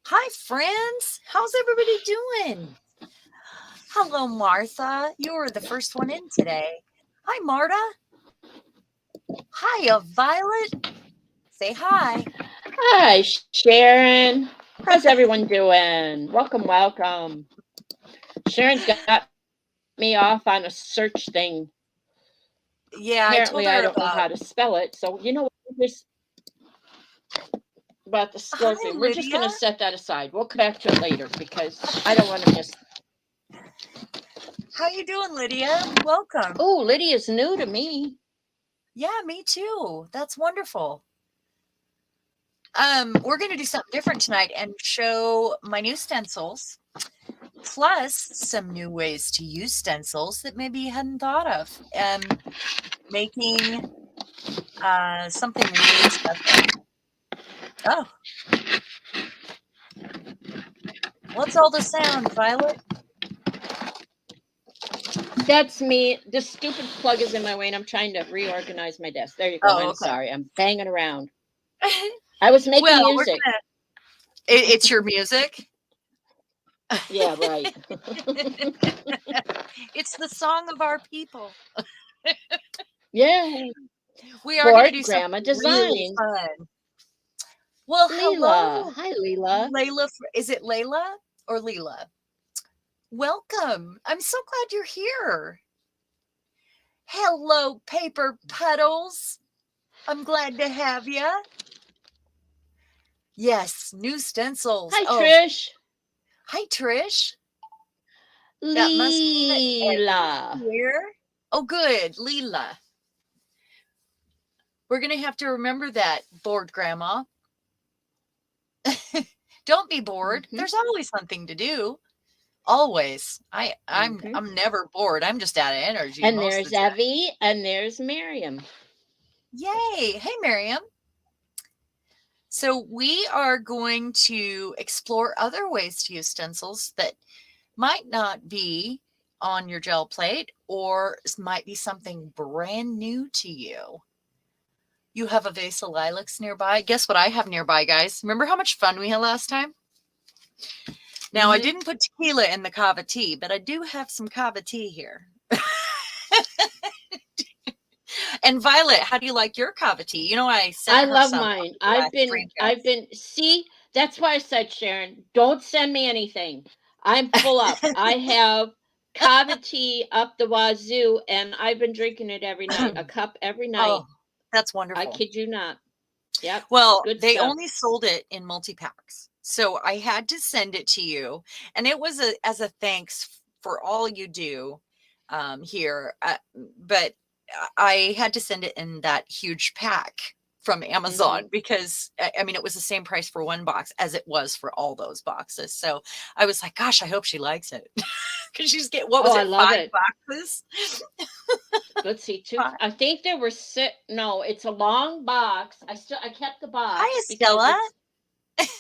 Hi, friends. How's everybody doing? Hello, Martha. You were the first one in today. Hi, Marta. Hiya, Violet. Say hi. Hi, Sharon. How's everyone doing? Welcome. Sharon's got me off on a search thing. Apparently, I Yeah, I don't know told how her to about. spell it. So, you know what? About the Hi, scorpion. We're just going Lydia. to set that aside. We'll come back to it later because I don't want to miss. How you doing, Lydia? Welcome. Oh, Lydia's new to me. Yeah, me too. That's wonderful. We're going to do something different tonight and show my new stencils, plus some new ways to use stencils that maybe you hadn't thought of. Making something really special. Oh, what's all the sound, Violet? That's me. This stupid plug is in my way and I'm trying to reorganize my desk. There you go. Oh, I'm okay. sorry. I'm banging around. I was Well, making we're music. gonna. It's your music. Yeah, right. It's the song of our people. Yeah. We are gonna Board do Grandma something really Designs. fun. Well, Leela. hello, Hi, Leela. Layla. Is it Layla or Leela? Welcome. I'm so glad you're here. Hello, paper puddles. I'm glad to have you. Yes, new stencils. Hi, Oh, Trish. hi, Trish. That must mean that Evie's Leela. here. Oh, good. Leela. We're going to have to remember that, bored grandma. Don't be bored. Mm-hmm. There's always something to do. Always. I'm Mm-hmm. I'm never bored. I'm just out of energy And most of there's the time. Evie, and there's Miriam. Yay. Hey, Miriam. So we are going to explore other ways to use stencils that might not be on your gel plate or might be something brand new to you. You have a vase of lilacs nearby. Guess what I have nearby, guys? Remember how much fun we had last time? Now, I Mm-hmm. didn't put tequila in the kava tea, but I do have some kava tea here. And Violet, how do you like your kava tea? You know, I sent I her love some mine. the last stream test. See, that's why I said, Sharon, don't send me anything. I'm full up. I have kava tea up the wazoo, and I've been drinking it every night, a cup every night. Oh, that's I wonderful. kid you not. Yep, Well, good they stuff. only sold it in multi-packs. So I had to send it to you. And it was as a thanks for all you do here. But I had to send it in that huge pack from Mm-hmm. Amazon because I mean, it was the same price for one box as it was for all those boxes. So I was like, gosh, I hope she likes it. Because she's get what Oh, was I it, love five it. boxes? Let's see, two. Five. I think there were six. No, it's a long box. I kept the Hi, box because Estella.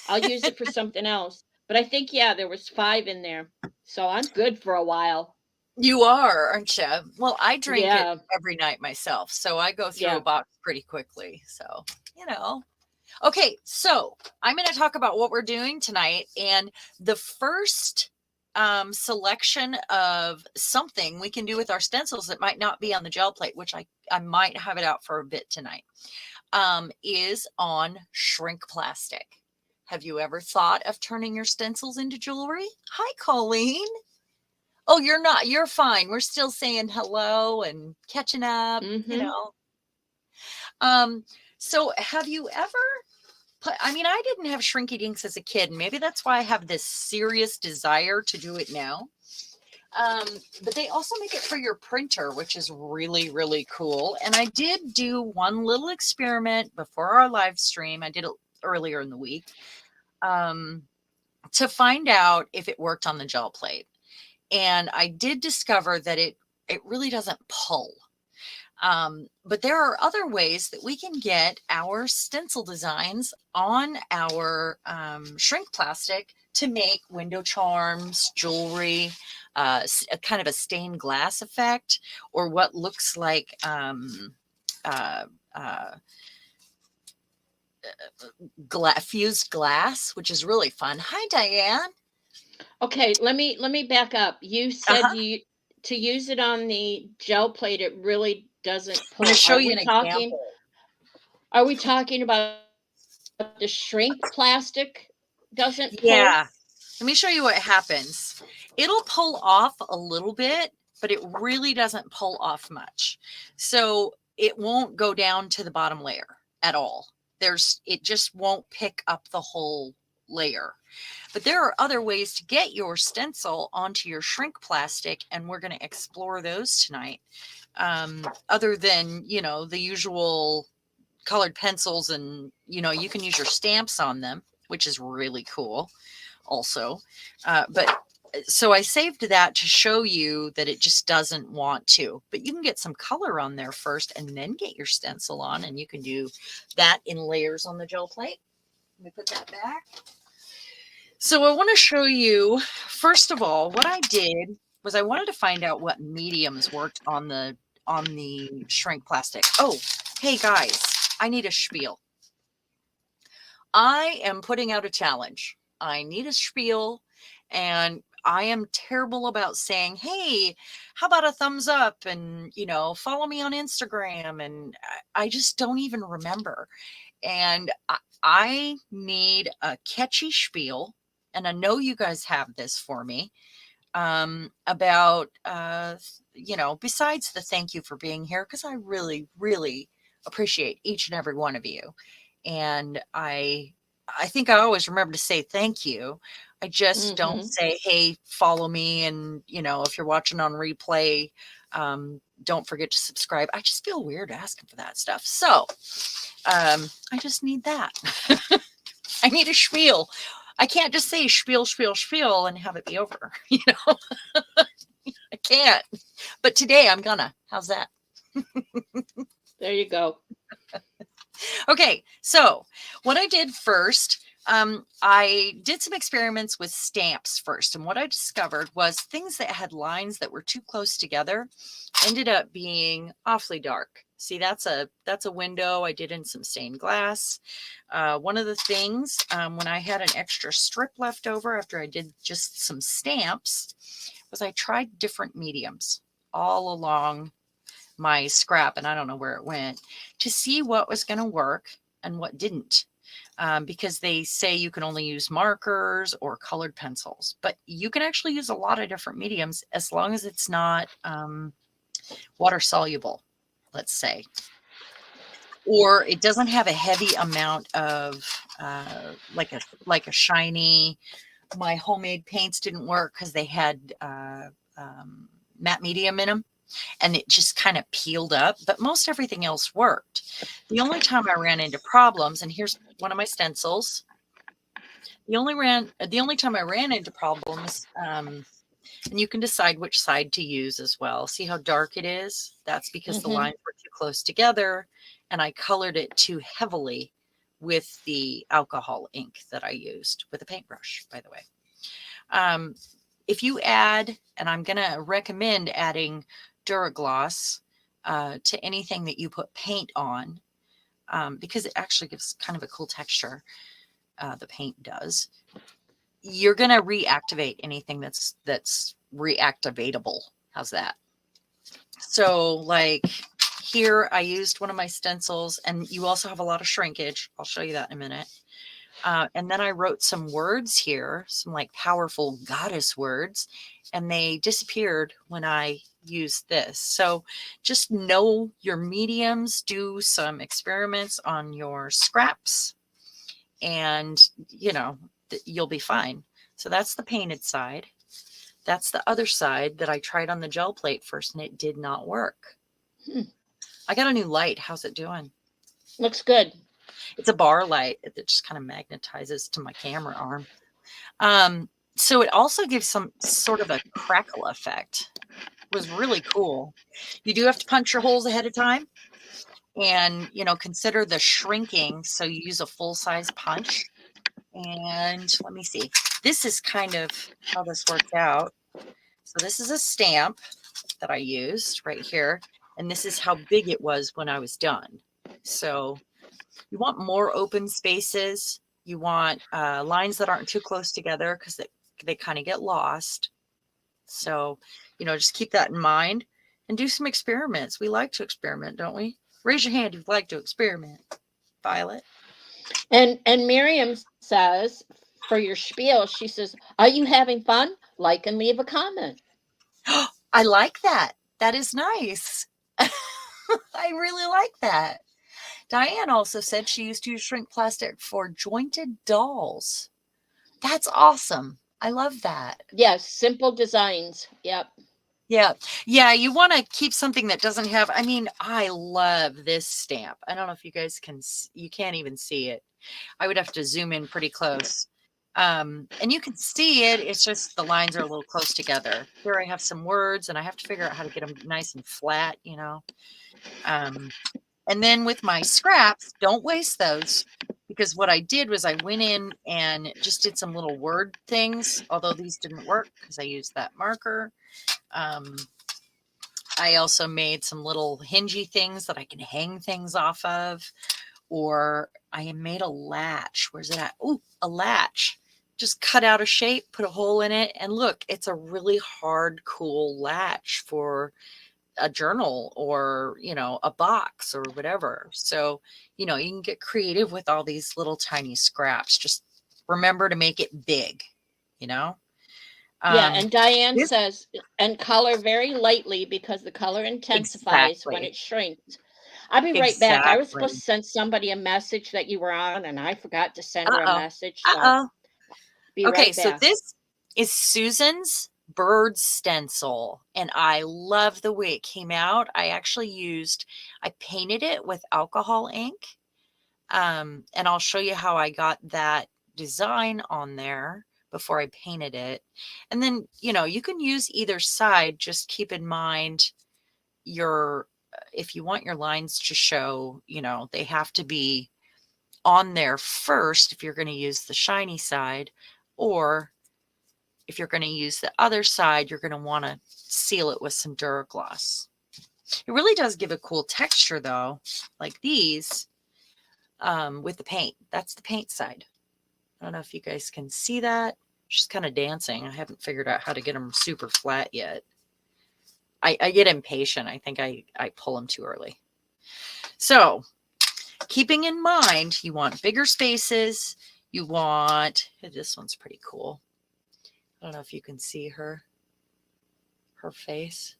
I'll use it for something else. But I think there was five in there, so I'm good for a while. You are, aren't you? Well, I drink it Yeah, every night myself, so I go through a yeah. box pretty quickly. So, you know. Okay, so I'm going to talk about what we're doing tonight. And the first selection of something we can do with our stencils that might not be on the gel plate, which I might have it out for a bit tonight, is on shrink plastic. Have you ever thought of turning your stencils into jewelry? Hi, Colleen. Oh, you're not. You're fine. We're still saying hello and catching up, you Mm-hmm. know. Um, so have you ever put, I mean, I didn't have shrinky dinks as a kid, and maybe that's why I have this serious desire to do it now. Um, but they also make it for your printer, which is really, really cool. And I did do one little experiment before our live stream. I did it earlier in the week um, to find out if it worked on the gel plate. And I did discover that it really doesn't pull. But there are other ways that we can get our stencil designs on our shrink plastic to make window charms, jewelry, a kind of a stained glass effect, or what looks like uh, uh, fused glass, which is really fun. Hi, Diane. Okay, let me back up. You said Uh-huh. you to use it on the gel plate, it really doesn't I'm going to pull. show you an example. Are we talking about the shrink plastic doesn't pull? Yeah. Let me show you what happens. It'll pull off a little bit, but it really doesn't pull off much. So it won't go down to the bottom layer at all. It just won't pick up the whole layer. But there are other ways to get your stencil onto your shrink plastic, and we're going to explore those tonight. Other than, the usual colored pencils, and, you can use your stamps on them, which is really cool also. But so I saved that to show you that it just doesn't want to, but you can get some color on there first and then get your stencil on, and you can do that in layers on the gel plate. Let me put that back. So I want to show you, first of all, what I did was I wanted to find out what mediums worked on the shrink plastic. Oh, hey guys, I need a spiel. I am putting out a challenge. I need a spiel, and I am terrible about saying, hey, how about a thumbs up, and, follow me on Instagram. And I just don't even remember. And I need a catchy spiel. And I know you guys have this for me, about, besides the thank you for being here, because I really, really appreciate each and every one of you. And I think I always remember to say thank you. I just don't say, hey, follow me. And, if you're watching on replay, don't forget to subscribe. I just feel weird asking for that stuff. So I just need that. I need a spiel. I can't just say spiel, spiel, spiel and have it be over. I can't. But today I'm gonna. How's that? There you go. Okay, so what I did first, I did some experiments with stamps first. And what I discovered was things that had lines that were too close together ended up being awfully dark. See, that's a window I did in some stained glass. One of the things, when I had an extra strip left over after I did just some stamps, was I tried different mediums all along my scrap, and I don't know where it went, to see what was going to work and what didn't. Because they say you can only use markers or colored pencils, but you can actually use a lot of different mediums as long as it's not water soluble, let's say, or it doesn't have a heavy amount of like a shiny. My homemade paints didn't work because they had matte medium in them, and it just kind of peeled up, but most everything else worked. The only time I ran into problems, and here's one of my stencils. The only time I ran into problems, and you can decide which side to use as well. See how dark it is? That's because the lines were too close together, and I colored it too heavily with the alcohol ink that I used with a paintbrush, by the way. If you add, and I'm going to recommend adding Duragloss to anything that you put paint on, because it actually gives kind of a cool texture. The paint does. You're going to reactivate anything that's reactivatable. How's that? So like here, I used one of my stencils, and you also have a lot of shrinkage. I'll show you that in a minute. And then I wrote some words here, some like powerful goddess words, and they disappeared when I used this. So just know your mediums, do some experiments on your scraps, and you'll be fine. So that's the painted side. That's the other side that I tried on the gel plate first, and it did not work. I got a new light. How's it doing? Looks good. It's a bar light that just kind of magnetizes to my camera arm. So it also gives some sort of a crackle effect. It was really cool. You do have to punch your holes ahead of time, and consider the shrinking. So you use a full-size punch. And let me see. This is kind of how this worked out. So this is a stamp that I used right here, and this is how big it was when I was done. So You want more open spaces. You want lines that aren't too close together because they kind of get lost. So, just keep that in mind and do some experiments. We like to experiment, don't we? Raise your hand if you'd like to experiment, Violet. And Miriam says, for your spiel, she says, are you having fun? Like and leave a comment. I like that. That is nice. I really like that. Diane also said she used to use shrink plastic for jointed dolls. That's awesome. I love that. Yes, simple designs. Yep. Yeah. Yeah. You want to keep something that doesn't have, I love this stamp. I don't know if you guys you can't even see it. I would have to zoom in pretty close. And you can see it. It's just the lines are a little close together. Here I have some words and I have to figure out how to get them nice and flat, And then with my scraps, don't waste those, because what I did was I went in and just did some little word things, although these didn't work because I used that marker. I also made some little hingy things that I can hang things off of, or I made a latch. Where's it at? Oh, a latch. Just cut out a shape, put a hole in it, and look, it's a really hard, cool latch for a journal or, a box or whatever. So, you can get creative with all these little tiny scraps. Just remember to make it big, Yeah, and Diane this says, and color very lightly because the color intensifies when exactly, it shrinks. I'll be right back. I was supposed exactly. to send somebody a message that you were on, and I forgot to send her a Uh-oh. message. So Uh-oh. be Okay, right so back. this is Susan's bird stencil, and I love the way it came out. I painted it with alcohol ink. And I'll show you how I got that design on there before I painted it. And then, you can use either side. Just keep in mind if you want your lines to show, they have to be on there first if you're going to use the shiny side, or if you're going to use the other side, you're going to want to seal it with some Duragloss. It really does give a cool texture though, like these. With the paint. That's the paint side. I don't know if you guys can see that. She's kind of dancing. I haven't figured out how to get them super flat yet. I get impatient. I think I pull them too early. So keeping in mind, you want bigger spaces. This one's pretty cool. I don't know if you can see her face.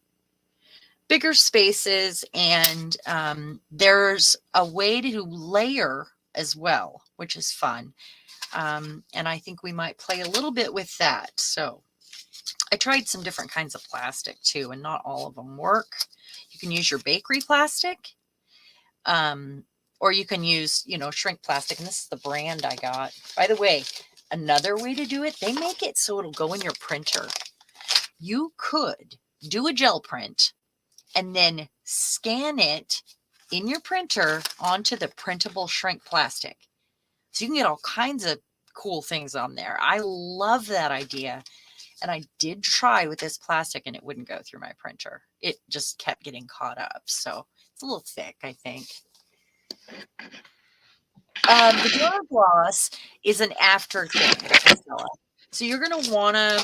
Bigger spaces, and there's a way to layer as well, which is fun. And I think we might play a little bit with that. So I tried some different kinds of plastic too, and not all of them work. You can use your bakery plastic, or you can use, shrink plastic. And this is the brand I got. By the way, another way to do it, they make it so it'll go in your printer. You could do a gel print and then scan it in your printer onto the printable shrink plastic. So you can get all kinds of cool things on there. I love that idea. And I did try with this plastic and it wouldn't go through my printer. It just kept getting caught up. So it's a little thick, I think. The Duragloss is an after thing, Priscilla. So you're going to want to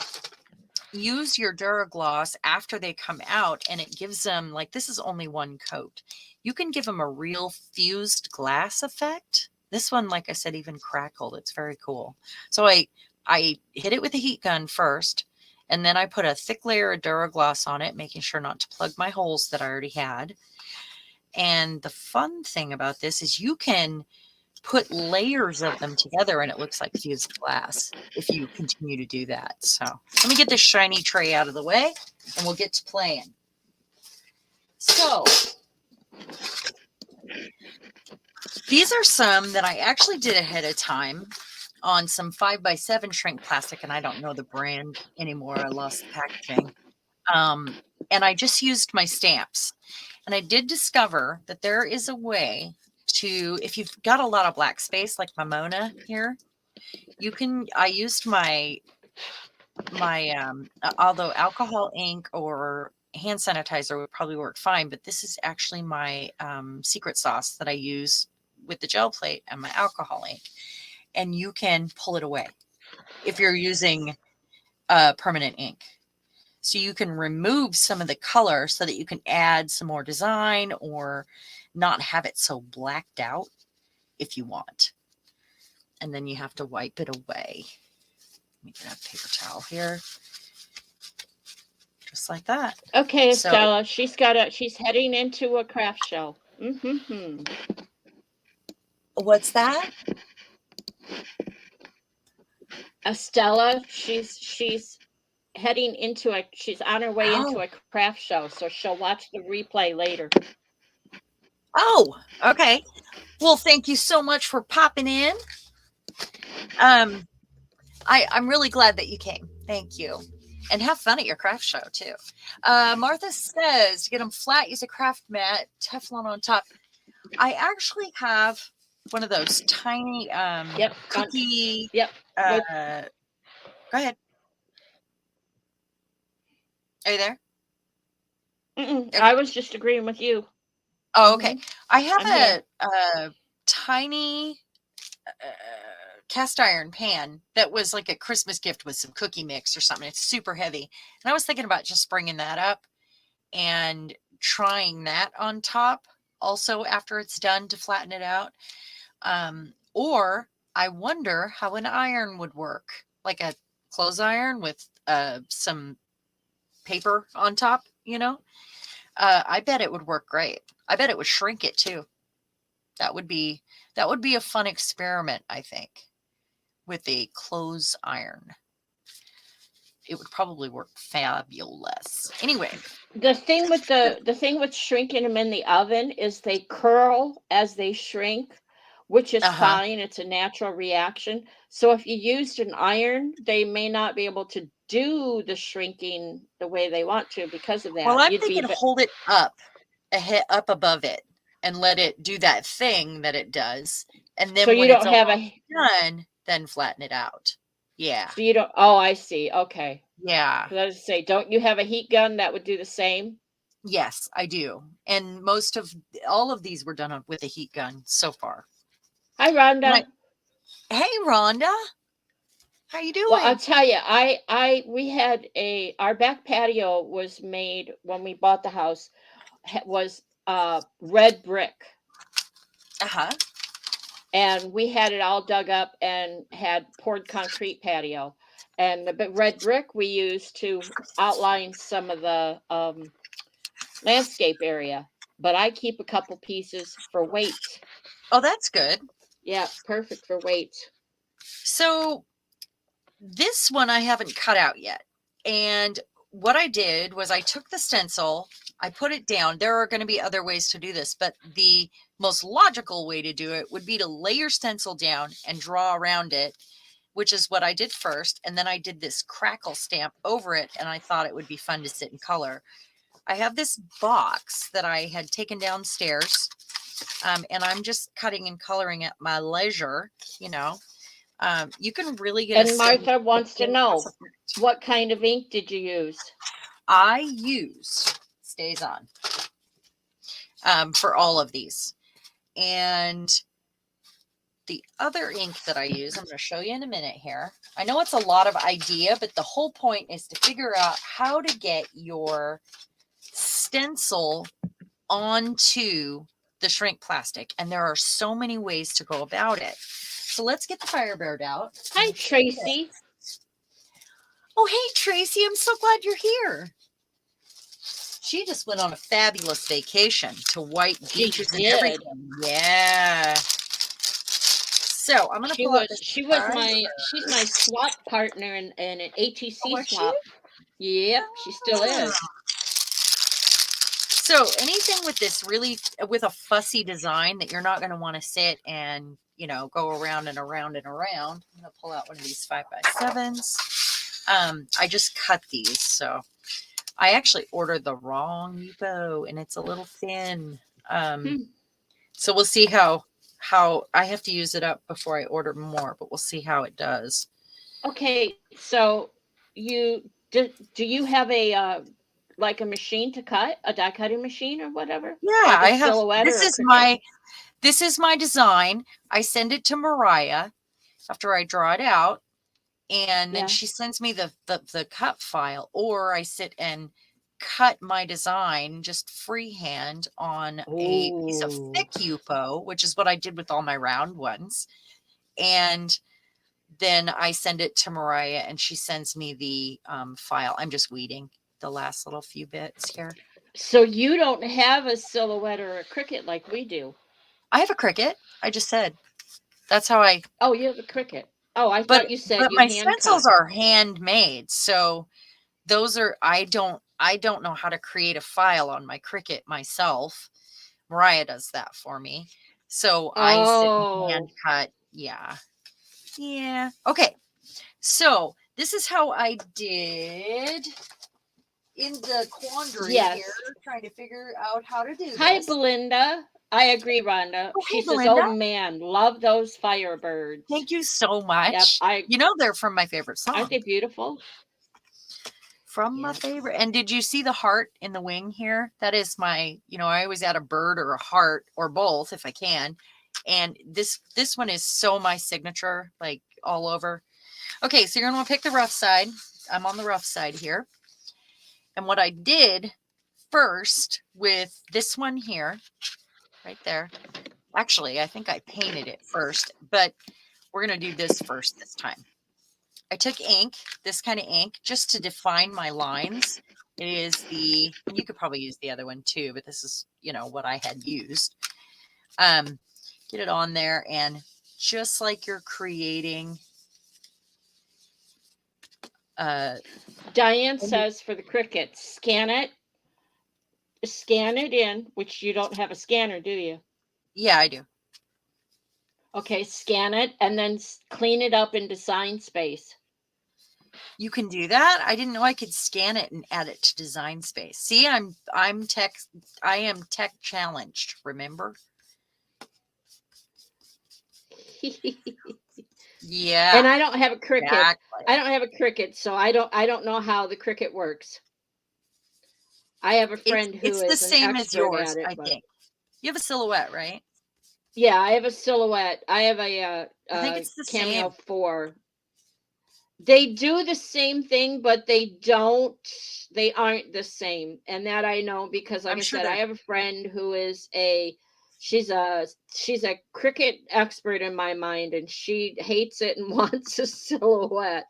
use your Duragloss after they come out, and it gives them, like, this is only one coat. You can give them a real fused glass effect. This one, like I said, even crackled. It's very cool. So I hit it with a heat gun first, and then I put a thick layer of Duragloss on it, making sure not to plug my holes that I already had. And the fun thing about this is you can put layers of them together and it looks like fused glass if you continue to do that. So let me get this shiny tray out of the way and we'll get to playing. So these are some that I actually did ahead of time on some 5x7 shrink plastic, and I don't know the brand anymore. I lost the packaging. And I just used my stamps. And I did discover that there is a way to, if you've got a lot of black space like my Mona here, I used my although alcohol ink or hand sanitizer would probably work fine, but this is actually my secret sauce that I use with the gel plate and my alcohol ink, and you can pull it away if you're using permanent ink. So you can remove some of the color so that you can add some more design or not have it so blacked out if you want. And then you have to wipe it away. Let me get a paper towel here. Just like that. Okay, So, Stella, she's heading into a craft show. Mm-hmm. what's that? Stella, she's heading into she's on her way into Oh, a craft show, so she'll watch the replay later. oh, okay. Well, thank you so much for popping in. I'm really glad that you came. Thank you. And have fun at your craft show too. Martha says to get them flat, use a craft mat, Teflon on top. I actually have one of those tiny Yep. cookie. Yep. Go ahead. Are you there? Okay. I was just agreeing with you. Oh, okay. I have a tiny cast iron pan that was like a Christmas gift with some cookie mix or something. It's super heavy. And I was thinking about just bringing that up and trying that on top also after it's done to flatten it out. Or I wonder how an iron would work, like a clothes iron with some paper on top, you know? I bet it would work great. I bet it would shrink it too. That would be a fun experiment, I think, with a clothes iron. It would probably work fabulous. Anyway, the thing with shrinking them in the oven is they curl as they shrink, which is fine. It's a natural reaction. So if you used an iron, they may not be able to do the shrinking the way they want to because of that. Well, I'm thinking hold it up above it and let it do that thing that it does. And then so when you it's don't have done, then flatten it out. Yeah. So you don't. Oh, I see. Okay. Yeah. Let's say, don't you have a heat gun that would do the same? Yes, I do. And all of these were done with a heat gun so far. Hi, Rhonda. Hey, Rhonda. How you doing? Well, I'll tell you, we had our back patio was made when we bought the house, was red brick. And we had it all dug up and had poured concrete patio. And the red brick we used to outline some of the landscape area. But I keep a couple pieces for weight. Oh, that's good. Yeah, perfect for weight. So this one I haven't cut out yet. And what I did was I took the stencil, I put it down. There are going to be other ways to do this, but the most logical way to do it would be to lay your stencil down and draw around it, which is what I did first. And then I did this crackle stamp over it, and I thought it would be fun to sit and color. I have this box that I had taken downstairs, and I'm just cutting and coloring at my leisure, you know. You can really get. And Martha wants to know, what kind of ink did you use? I use Stays On for all of these. And the other ink that I use, I'm going to show you in a minute here. I know it's a lot of idea, but the whole point is to figure out how to get your stencil onto the shrink plastic. And there are so many ways to go about it. So let's get the Firebird out. Hi, Tracy. Oh, hey, Tracy. I'm so glad you're here. She just went on a fabulous vacation to white beaches and everything. Yeah. So I'm gonna pull up this. She's my swap partner in an ATC swap. Yep, she still is. So anything with this with a fussy design that you're not going to want to sit and, you know, go around and around and around. I'm going to pull out one of these 5x7s. I just cut these, so I actually ordered the wrong Yupo and it's a little thin. So we'll see how I have to use it up before I order more, but we'll see how it does. Okay, so do you have a like a machine to cut, a die cutting machine or whatever? Yeah, like I have. this is my design. I send it to Mariah after I draw it out. And then she sends me the cut file, or I sit and cut my design just freehand on a piece of thick Yupo, which is what I did with all my round ones. And then I send it to Mariah and she sends me the file. I'm just weeding the last little few bits here. So you don't have a silhouette or a Cricut like we do. I have a Cricut. I just said that's how I. Oh, you have a Cricut. Oh, I thought you said you my hand stencils cut. are handmade. So those are, I don't know how to create a file on my Cricut myself. Mariah does that for me. So I sit and hand cut. Yeah. Yeah. Okay. So this is how I did in the quandary here, trying to figure out how to do this. Hi, Belinda. I agree, Rhonda. Oh, she hey, says, Belinda. "Oh man, love those Firebirds." Thank you so much. Yep, you know they're from my favorite song. Aren't they beautiful? From my favorite. And did you see the heart in the wing here? That is my, I always add a bird or a heart or both if I can. And this one is so my signature, like all over. Okay, so you're gonna want to pick the rough side. I'm on the rough side here. And what I did first with this one here, right there. Actually, I think I painted it first, but we're gonna do this first this time. I took ink, this kind of ink, just to define my lines. It is the, and you could probably use the other one too, but this is, what I had used. Get it on there, and just like you're creating. Diane says for the Cricut, scan it in, which you don't have a scanner, do you? Yeah, I do. Okay, scan it and then clean it up in Design Space. You can do that. I didn't know I could scan it and add it to Design Space. See, I am tech challenged, remember? Yeah. And I don't have a Cricut. Exactly. I don't have a Cricut, so I don't know how the Cricut works. I have a friend who is the same as yours, at it, I think. You have a silhouette, right? Yeah, I have a silhouette. I have a I think it's the Cameo same. 4. They do the same thing, but they aren't the same. And that I know because, like I said, I have a friend who is she's a Cricut expert in my mind, and she hates it and wants a silhouette.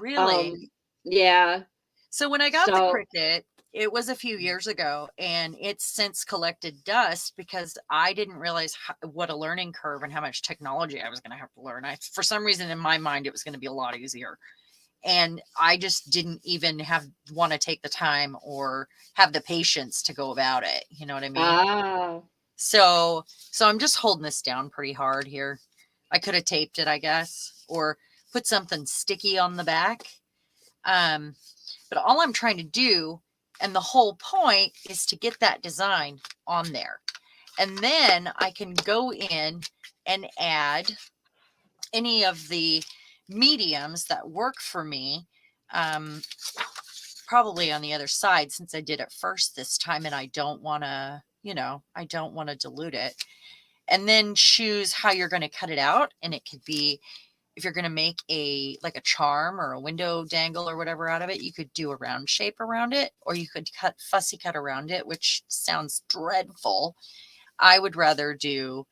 Really? Yeah. So when I got the Cricut, it was a few years ago, and it's since collected dust because I didn't realize what a learning curve and how much technology I was going to have to learn. For some reason in my mind, it was going to be a lot easier. And I just didn't even want to take the time or have the patience to go about it. You know what I mean? So I'm just holding this down pretty hard here. I could have taped it, I guess, or put something sticky on the back. But all I'm trying to do, and the whole point, is to get that design on there. And then I can go in and add any of the mediums that work for me, probably on the other side, since I did it first this time, and I don't want to, I don't want to dilute it. And then choose how you're going to cut it out. And it could be, if you're going to make like a charm or a window dangle or whatever out of it, you could do a round shape around it, or you could fussy cut around it, which sounds dreadful. I would rather do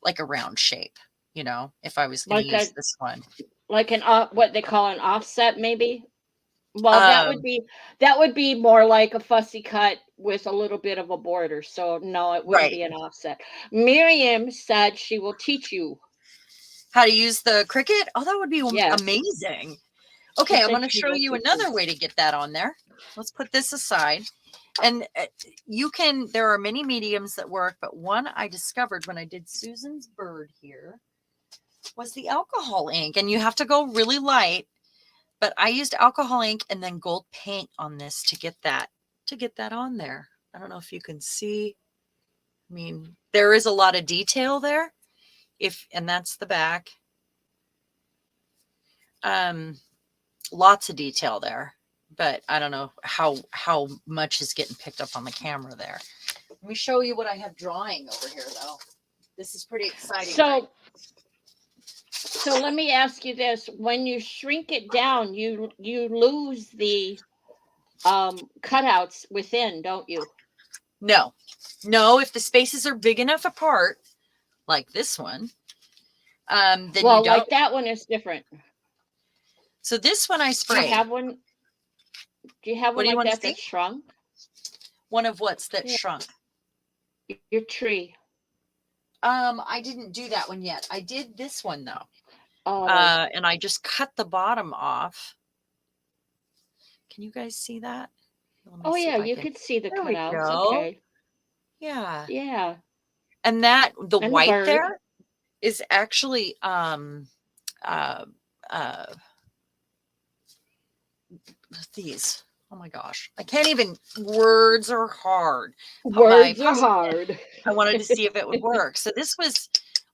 like a round shape, if I was going to use this one. Like what they call an offset, maybe? Well, that would be more like a fussy cut with a little bit of a border. So no, it wouldn't be an offset. Miriam said she will teach you how to use the Cricut. Oh, that would be amazing. Okay, I'm going to show you another way to get that on there. Let's put this aside. And there are many mediums that work, but one I discovered when I did Susan's bird here was the alcohol ink. And you have to go really light, but I used alcohol ink and then gold paint on this to get that on there. I don't know if you can see. I mean, there is a lot of detail there. And that's the back. Lots of detail there, but I don't know how much is getting picked up on the camera there. Let me show you what I have drawing over here, though. This is pretty exciting. So let me ask you this. When you shrink it down, you lose the cutouts within, don't you? No, if the spaces are big enough apart, like this one, then well, you don't. like that one is different. So this one I sprayed. Do you have one? Do you have one like that that's shrunk? One of what's that shrunk? Your tree. I didn't do that one yet. I did this one though. Oh. And I just cut the bottom off. Can you guys see that? Oh yeah, you could see the cutouts. Okay. Yeah. Yeah. And that the white there is actually these. Oh my gosh. I can't even, words are hard. Words are hard. I wanted to see if it would work. So this was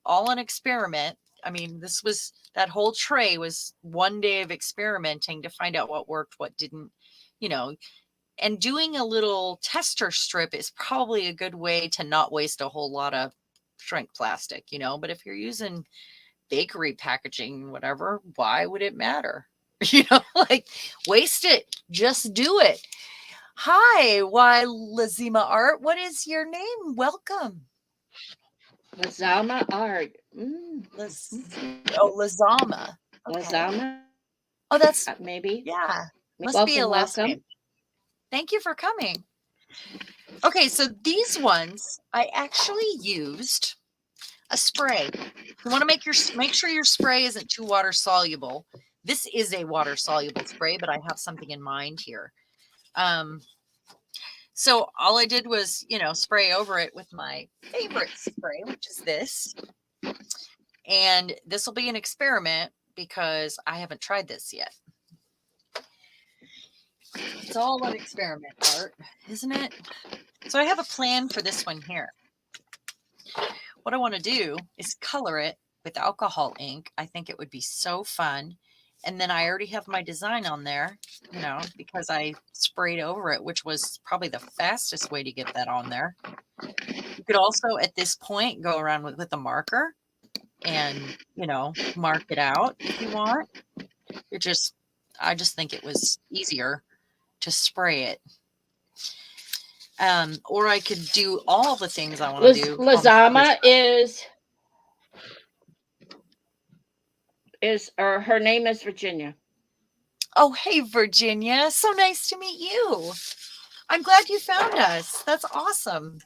all an experiment. I mean, that whole tray was one day of experimenting to find out what worked, what didn't, and doing a little tester strip is probably a good way to not waste a whole lot of shrink plastic, but if you're using bakery packaging, whatever, why would it matter? Like, waste it, just do it. Hi, why Lazima Art, what is your name? Welcome. Lazama Art. Lazama. Okay. Lazama. Oh, that's maybe. Yeah. Must be a last name. Thank you for coming. Okay, so these ones I actually used a spray. You want to make sure your spray isn't too water soluble. This is a water soluble spray, but I have something in mind here. So all I did was, spray over it with my favorite spray, which is this. And this will be an experiment because I haven't tried this yet. It's all an experiment, Art, isn't it? So I have a plan for this one here. What I want to do is color it with alcohol ink. I think it would be so fun. And then I already have my design on there, because I sprayed over it, which was probably the fastest way to get that on there. You could also, at this point, go around with a marker and, mark it out if you want. I just think it was easier to spray it. Or I could do all the things I want to do. Lazama or her name is Virginia. Oh, hey, Virginia. So nice to meet you. I'm glad you found us. That's awesome.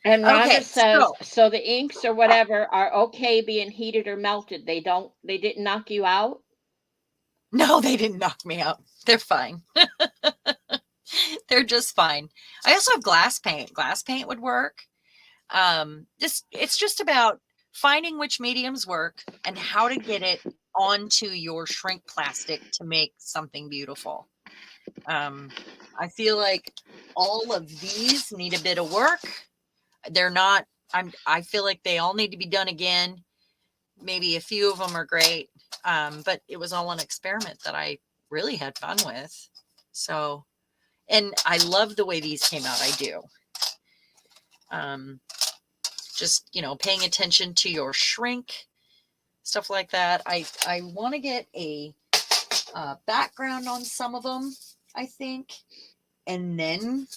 And Rhonda says, so the inks or whatever are okay being heated or melted. They didn't knock you out? No, they didn't knock me out. They're fine. They're just fine. I also have glass paint. Glass paint would work. It's just about finding which mediums work and how to get it onto your shrink plastic to make something beautiful. I feel like all of these need a bit of work. They're not, I feel like they all need to be done again. Maybe a few of them are great. But it was all an experiment that I really had fun with. So, and I love the way these came out. I do. Just, paying attention to your shrink, stuff like that. I want to get a background on some of them, I think, and then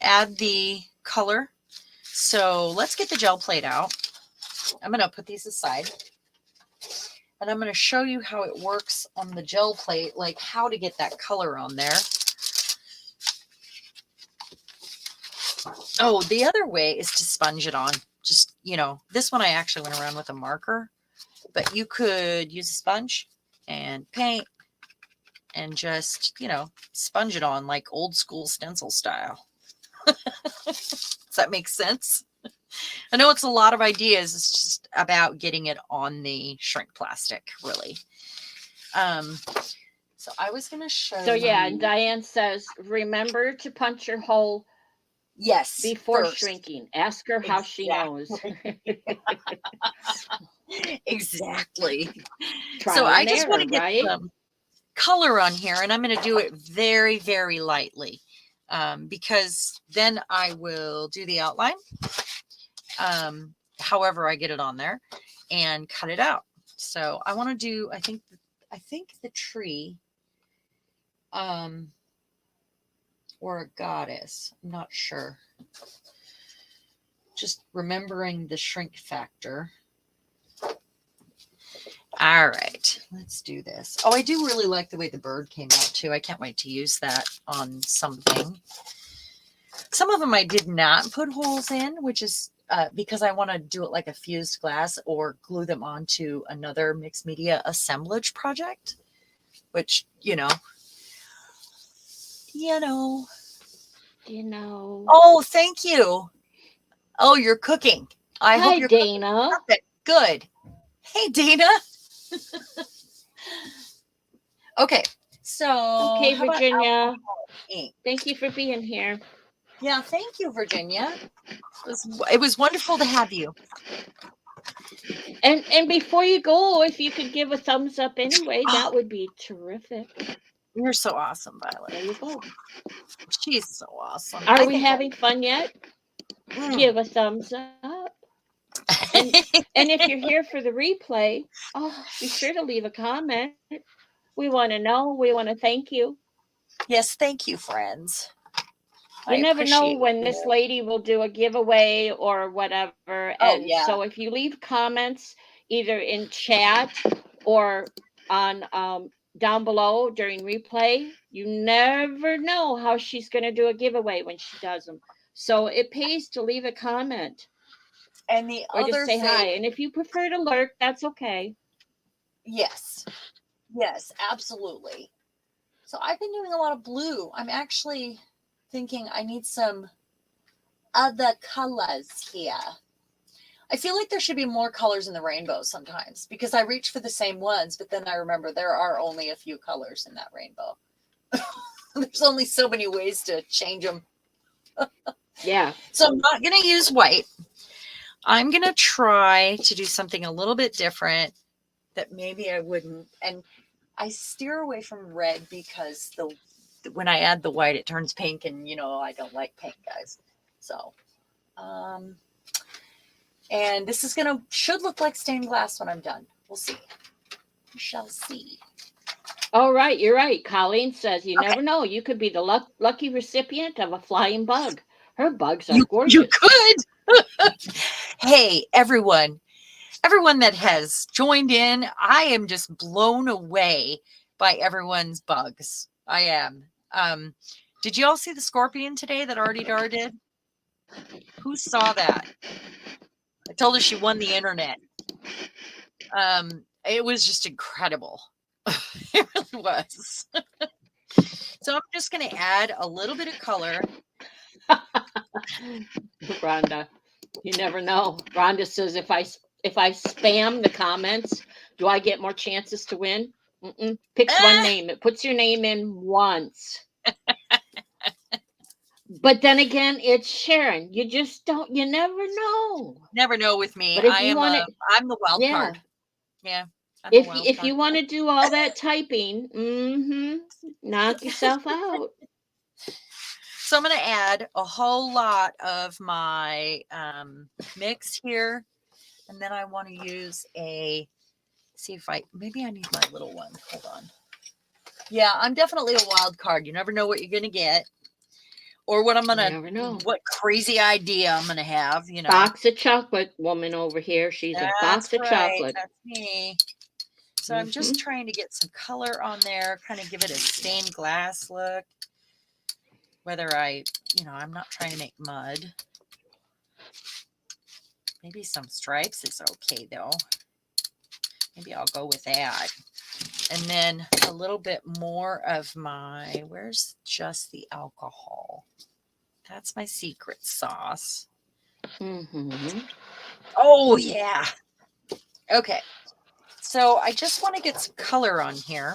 add the color. So let's get the gel plate out. I'm going to put these aside. And I'm going to show you how it works on the gel plate, like how to get that color on there. Oh, the other way is to sponge it on. Just, this one I actually went around with a marker, but you could use a sponge and paint and just, sponge it on like old school stencil style. Does that make sense? I know it's a lot of ideas. It's just about getting it on the shrink plastic, really. So I was going to show you. So yeah, and Diane says, remember to punch your hole. Yes. Before shrinking. Ask her how she knows. Exactly. So I just want to get some color on here, and I'm going to do it very, very lightly, because then I will do the outline. however I get it on there, and cut it out. So I want to do, I think the tree, or a goddess. I'm not sure. Just remembering the shrink factor. All right, let's do this. Oh, I do really like the way the bird came out too. I can't wait to use that on something. Some of them I did not put holes in, which is because I want to do it like a fused glass or glue them onto another mixed media assemblage project, which, you know. Oh, thank you. Oh, you're cooking. I hope you're Dana. Cooking. Good. Hey, Dana. Okay. So, okay, Virginia. Ink? Thank you for being here. Yeah, thank you, Virginia. It was wonderful to have you. And before you go, if you could give a thumbs up anyway, that would be terrific. You're so awesome, Violet. There you go. She's so awesome. Are we having fun yet? Give a thumbs up. And if you're here for the replay, be sure to leave a comment. We want to know. We want to thank you. Yes, thank you, friends. You never know when this lady will do a giveaway or whatever. And so if you leave comments either in chat or on down below during replay, you never know how she's going to do a giveaway when she does them. So it pays to leave a comment. And the or other just say thing, hi. And if you prefer to lurk, that's okay. Yes. Yes, absolutely. So I've been doing a lot of blue. I'm actually thinking I need some other colors here. I feel like there should be more colors in the rainbow sometimes because I reach for the same ones, but then I remember there are only a few colors in that rainbow. There's only so many ways to change them. Yeah. So I'm not going to use white. I'm going to try to do something a little bit different that maybe I wouldn't. And I steer away from red because when I add the white, it turns pink, and I don't like pink, guys. So, and this is should look like stained glass when I'm done. We'll see. We shall see. All right, you're right. Colleen says you never know. You could be the lucky recipient of a flying bug. Her bugs are gorgeous. You could. Hey, everyone that has joined in, I am just blown away by everyone's bugs. I am. Did you all see the scorpion today that already darted? Who saw that? I told her she won the internet. It was just incredible. It really was. So I'm just going to add a little bit of color. Rhonda, you never know. Rhonda says if I spam the comments, do I get more chances to win? Picks one name. It puts your name in once. But then again, it's Sharon. You just don't. You never know. Never know with me. But if I'm the wild card. Yeah. If you want to do all that typing, knock yourself out. So I'm going to add a whole lot of my mix here. And then I want to use maybe I need my little one. Hold on. Yeah, I'm definitely a wild card. You never know what you're going to get. Or what what crazy idea I'm going to have, Box of chocolate woman over here. She's a box of chocolate. That's me. So I'm just trying to get some color on there, kind of give it a stained glass look. Whether I'm not trying to make mud. Maybe some stripes is okay, though. Maybe I'll go with that. And then a little bit more of where's just the alcohol? That's my secret sauce. Oh, yeah. Okay. So I just want to get some color on here.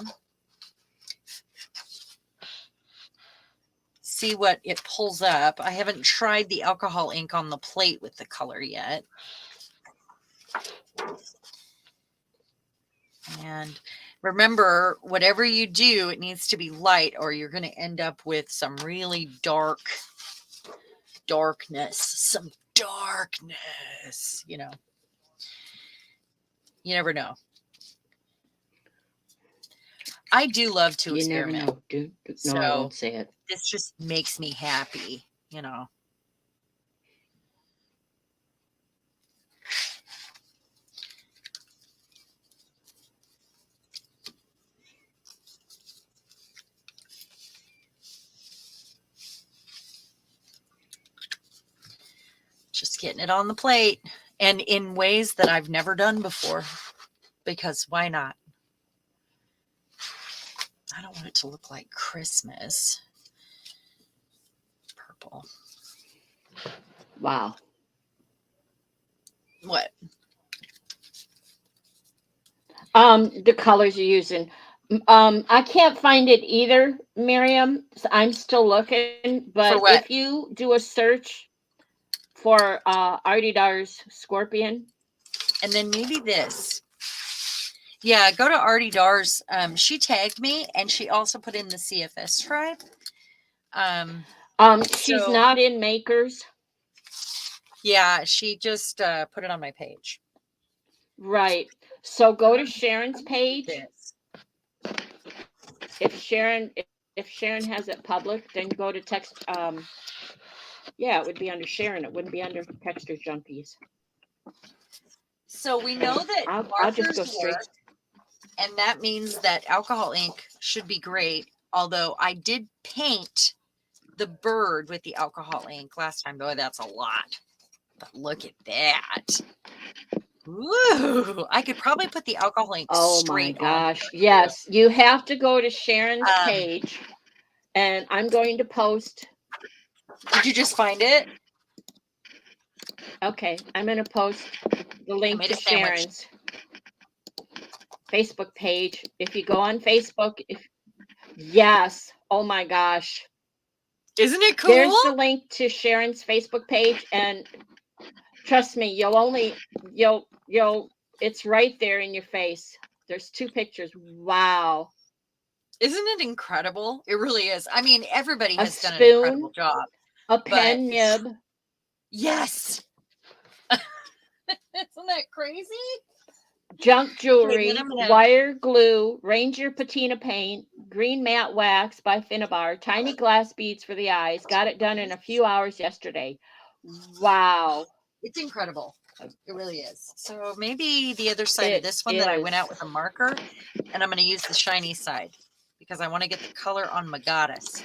See what it pulls up. I haven't tried the alcohol ink on the plate with the color yet. And remember, whatever you do, it needs to be light or you're going to end up with some really darkness, some darkness, you know. You never know. I do love to You never experiment. know. No, I won't say it. This just makes me happy, you know. Just getting it on the plate and in ways that I've never done before, because why not? I don't want it to look like Christmas. Purple. Wow. What? The colors you're using. I can't find it either, Miriam. So I'm still looking, but For what? if you do a search for Artie Dar's Scorpion. And then maybe this. Yeah, go to Artie Dar's. She tagged me and she also put in the CFS tribe. She's so, not in Makers. Yeah, she just put it on my page. Right. So go to Sharon's page. This. If Sharon has it public, then go to text. Yeah, it would be under Sharon. It wouldn't be under TextureJunkies. So we know that I'll just go markers straight. work, and that means that alcohol ink should be great. Although I did paint the bird with the alcohol ink last time. Boy, that's a lot. But look at that. Ooh, I could probably put the alcohol ink straight on. Oh my gosh. Yes, you have to go to Sharon's page, and I'm going to post. Did you just find it? Okay, I'm going to post the link to Sharon's Facebook page. If you go on Facebook, yes. Oh my gosh. Isn't it cool? There's the link to Sharon's Facebook page, and trust me, you'll it's right there in your face. There's 2 pictures. Wow. Isn't it incredible? It really is. I mean, everybody has done an incredible job. A pen nib. Yes. Isn't that crazy? Junk jewelry, wire glue, Ranger patina paint, green matte wax by Finnabar, tiny glass beads for the eyes. Got it done in a few hours yesterday. Wow. It's incredible. It really is. So maybe the other side of this one that I went out with a marker, and I'm going to use the shiny side because I want to get the color on my goddess.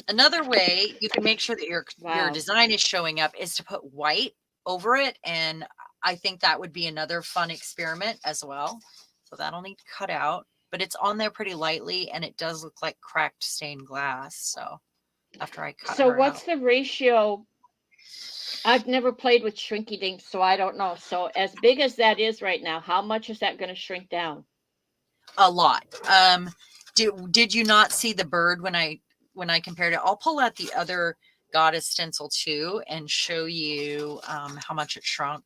Another way you can make sure that your design is showing up is to put white over it. And I think that would be another fun experiment as well. So that'll need to cut out, but it's on there pretty lightly and it does look like cracked stained glass. So after I cut So what's the ratio? I've never played with Shrinky Dink, so I don't know. So as big as that is right now, how much is that going to shrink down? A lot. Did you not see the bird when I compared it? I'll pull out the other goddess stencil too and show you how much it shrunk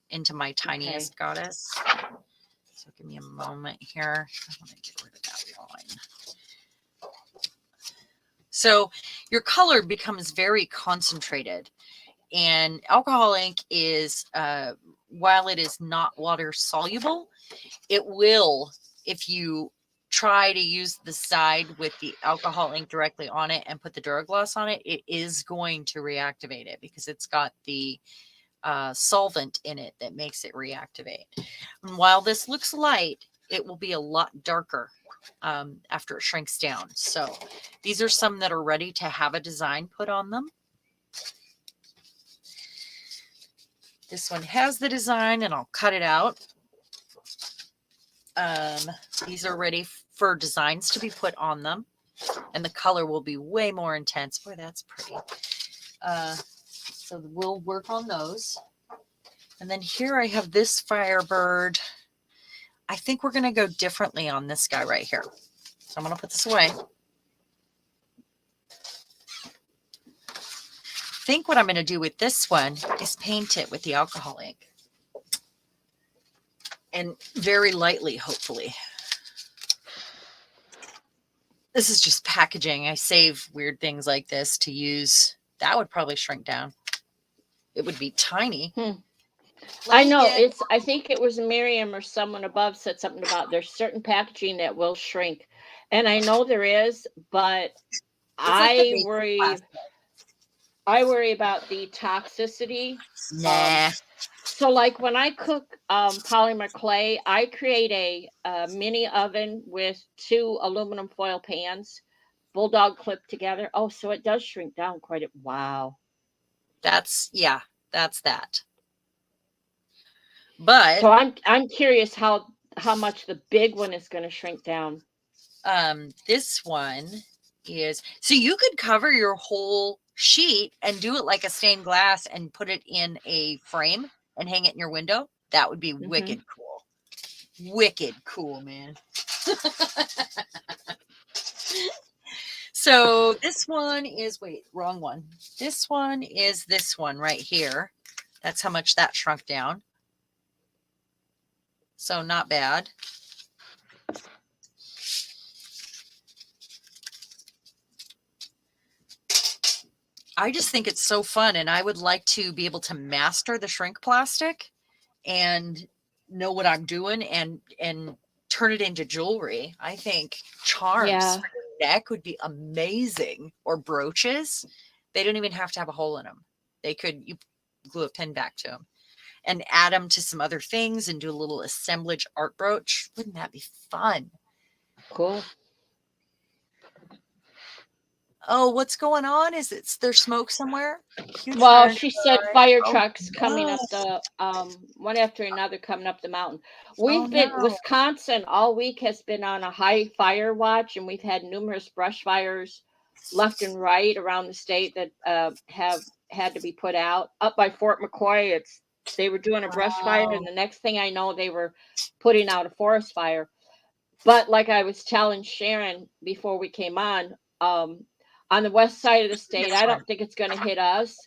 into my tiniest goddess. So give me a moment here. I want to get rid of that line. So your color becomes very concentrated, and alcohol ink is, while it is not water soluble, it will, if you try to use the side with the alcohol ink directly on it and put the Duragloss on it, it is going to reactivate it because it's got the solvent in it that makes it reactivate. And while this looks light, it will be a lot darker after it shrinks down. So these are some that are ready to have a design put on them. This one has the design and I'll cut it out. These are ready for designs to be put on them, and the color will be way more intense. Boy, that's pretty. So we'll work on those. And then here I have this Firebird. I think we're going to go differently on this guy right here. So I'm going to put this away. I think what I'm going to do with this one is paint it with the alcohol ink. And very lightly, hopefully. This is just packaging. I save weird things like this to use. That would probably shrink down. It would be tiny. I know I think it was Miriam or someone above said something about there's certain packaging that will shrink. And I know there is, but I worry about the toxicity. Nah. So like when I cook polymer clay, I create a mini oven with 2 aluminum foil pans, bulldog clip together. Oh, so it does shrink down quite a wow. That's that. But so I'm curious how much the big one is going to shrink down. This one is, so you could cover your whole sheet and do it like a stained glass and put it in a frame and hang it in your window. That would be wicked cool. Wicked cool, man. So this one is, wait, wrong one. This one is this one right here. That's how much that shrunk down. So not bad. I just think it's so fun, and I would like to be able to master the shrink plastic and know what I'm doing and turn it into jewelry. I think charms for your neck would be amazing, or brooches. They don't even have to have a hole in them. You glue a pin back to them and add them to some other things and do a little assemblage art brooch. Wouldn't that be fun? Cool. Oh, what's going on? Is there smoke somewhere? Well, she said fire trucks coming up the one after another coming up the mountain. We've been Wisconsin all week has been on a high fire watch, and we've had numerous brush fires left and right around the state that have had to be put out. Up by Fort McCoy, they were doing a brush fire, and the next thing I know, they were putting out a forest fire. But like I was telling Sharon before we came on the west side of the state, I don't think it's going to hit us.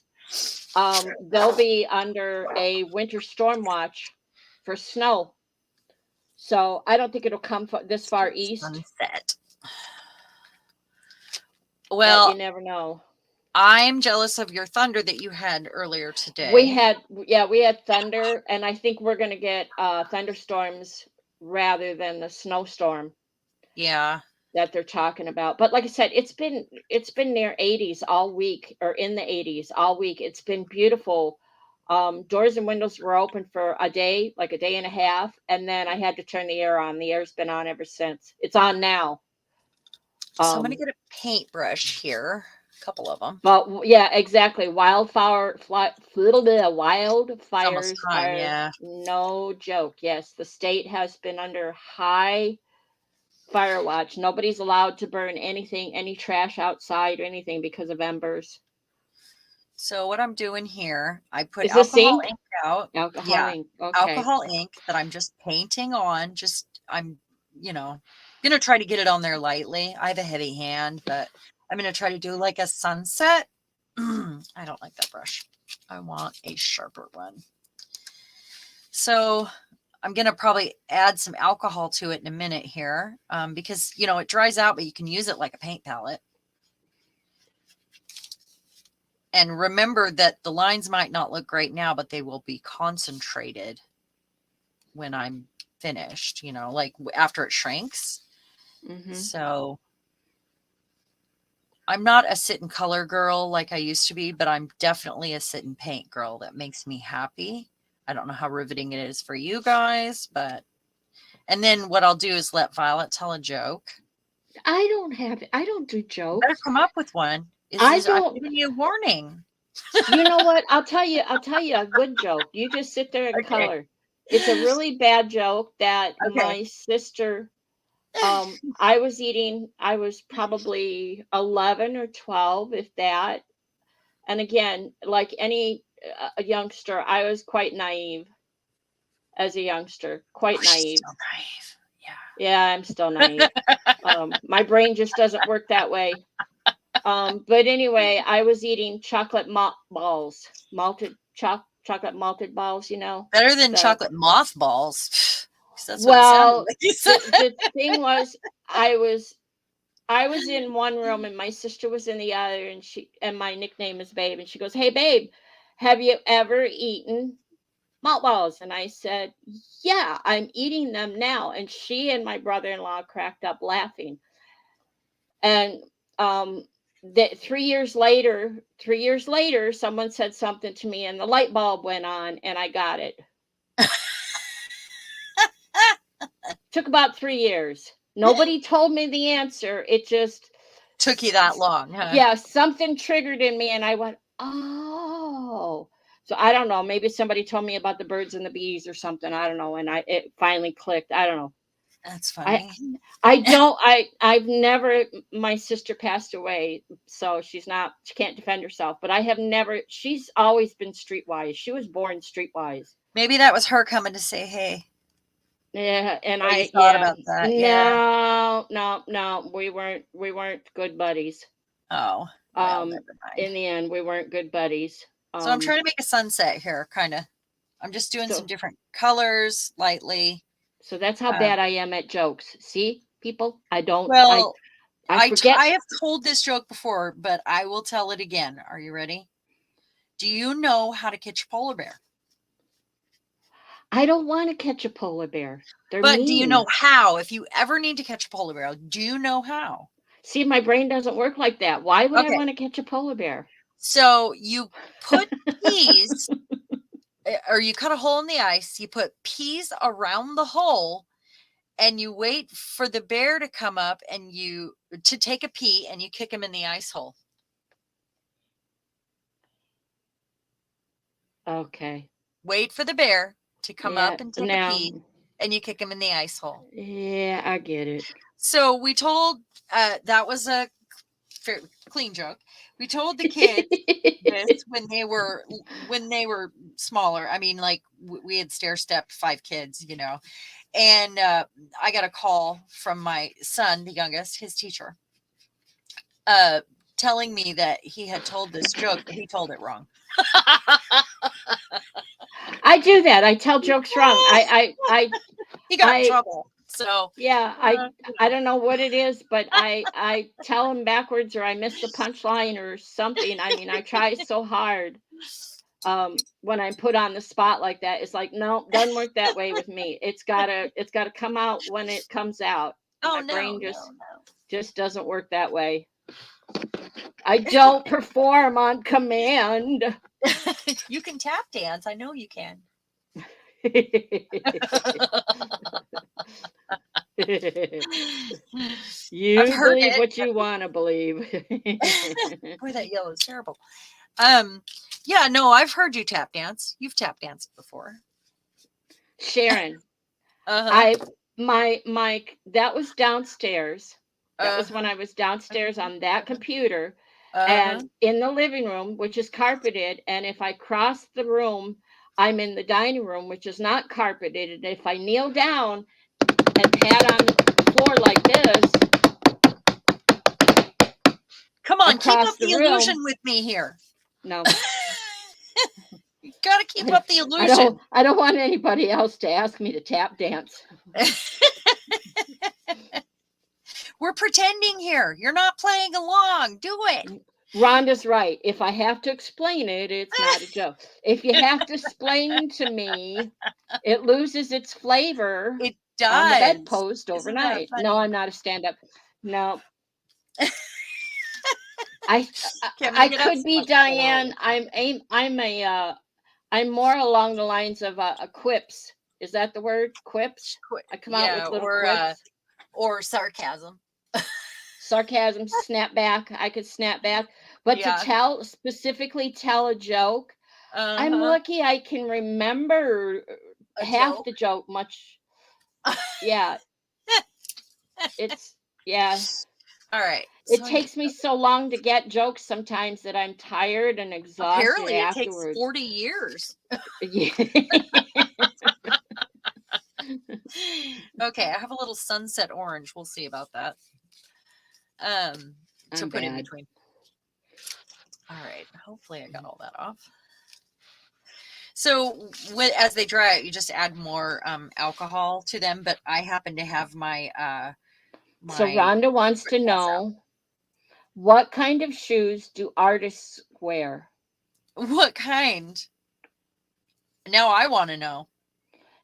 They'll be under a winter storm watch for snow. So I don't think it'll come this far east. Sunset. Well, but you never know. I'm jealous of your thunder that you had earlier today. We had thunder, and I think we're going to get thunderstorms rather than the snowstorm. Yeah. That they're talking about. But like I said, it's been near 80s all week, or in the 80s all week. It's been beautiful. Doors and windows were open for a day, like a day and a half, and then I had to turn the air on. The air's been on ever since. It's on now. So I'm going to get a paintbrush here, a couple of them. But yeah, exactly. Wildfires are no joke. Yes, the state has been under high fire watch. Nobody's allowed to burn anything, any trash outside or anything because of embers. So what I'm doing here, I put alcohol ink out. Alcohol ink. Okay. Alcohol ink that I'm just painting on. I'm going to try to get it on there lightly. I have a heavy hand, but I'm going to try to do like a sunset. I don't like that brush. I want a sharper one. So I'm going to probably add some alcohol to it in a minute here because, it dries out, but you can use it like a paint palette. And remember that the lines might not look great now, but they will be concentrated when I'm finished, like after it shrinks. So I'm not a sit and color girl like I used to be, but I'm definitely a sit and paint girl. That makes me happy. I don't know how riveting it is for you guys, and then what I'll do is let Violet tell a joke. I don't do jokes. Better come up with one. I'm giving you a warning. You know what? I'll tell you a good joke. You just sit there and color. It's a really bad joke that my sister, I was probably 11 or 12, if that. And again, like any a youngster, I was quite naive as a youngster, quite naive. Still naive. Yeah, I'm still naive. My brain just doesn't work that way. But anyway, I was eating chocolate balls, chocolate malted balls, Better than chocolate mothballs. Well, the thing was, I was I was in one room and my sister was in the other, and my nickname is Babe, and she goes, "Hey Babe, have you ever eaten malt balls?" And I said, "Yeah, I'm eating them now." And she and my brother-in-law cracked up laughing. And that 3 years later, someone said something to me and the light bulb went on and I got it. Took about 3 years. Nobody told me the answer. It just Took you that long, huh? yeah, something triggered in me and I went, oh. So I don't know. Maybe somebody told me about the birds and the bees or something. I don't know. And it finally clicked. I don't know. That's I funny. I've never, my sister passed away, so she can't defend herself, but I have never, she's always been streetwise. She was born streetwise. Maybe that was her coming to say, hey. Yeah, and Oh, you thought about that, yeah. No, we weren't good buddies. Oh, well, never In mind. the end, we weren't good buddies. So I'm trying to make a sunset here, kind of. I'm just doing some So different colors lightly. so that's how bad I am at jokes. See, people, Well, I forget. I have told this joke before, but I will tell it again. Are you ready? Do you know how to catch a polar bear? I don't want to catch a polar bear. They're But do you know mean. how? If you ever need to catch a polar bear, do you know how? See, my brain doesn't work like that. Why would I Okay. want to catch a polar bear? So you put peas, or you cut a hole in the ice, you put peas around the hole, and you wait for the bear to come up and to take a pee, and you kick him in the ice hole. Okay. Wait for the bear to come Yeah. up and take a Now, pee, and you kick him in the ice hole. yeah, I get it. So we told, that was a clean joke. We told the kids this when they were smaller. I mean, like we had stair stepped 5 kids, and I got a call from my son, the youngest, his teacher, telling me that he had told this joke, but he told it wrong. I do that. I tell jokes wrong. He got in trouble. So yeah, I don't know what it is, but I tell them backwards or I miss the punchline or something. I mean, I try so hard. When I'm put on the spot like that, it's like, no, doesn't work that way with me. It's gotta come out when it comes out. oh My brain no. just doesn't work that way. I don't perform on command. You can tap dance. I know you can. You I've heard believe it. what you want to believe. Boy, that yellow is terrible. Yeah, no, I've heard you tap dance. You've tap danced before. Sharon, Uh-huh. my that was downstairs. That was when Uh-huh. I was downstairs on that computer Uh-huh. and in the living room, which is carpeted. And if I cross the room, I'm in the dining room, which is not carpeted. And if I kneel down and pat on the floor like this, Come on, keep across up the the illusion room, with me here. no. You gotta keep up the I illusion. don't want anybody else to ask me to tap dance. We're pretending here. You're not playing along. Do it. Rhonda's right. If I have to explain it, it's not a joke. If you have to explain to me, it loses its flavor It on the does. bedpost Isn't that overnight. No, funny? I'm not a stand-up. No. I Can't I make it up could so be much Diane. more. I'm more along the lines of quips. Is that the word? Quips? I come out Yeah, with little quips. or sarcasm. Sarcasm, snap back. I could snap back. But Yeah. to specifically tell a joke, I'm lucky I can remember half the joke much. Yeah. Yeah. All right. It takes me so long to get jokes sometimes that I'm tired and exhausted Apparently it takes afterwards. 40 years. Yeah. Okay, I have a little sunset orange. We'll see about that. To put in between. All right. Hopefully I got all that off. So as they dry out, you just add more alcohol to them. But I happen to have my So my Rhonda wants to Picasso. know, what kind of shoes do artists wear? What kind? Now I want to know.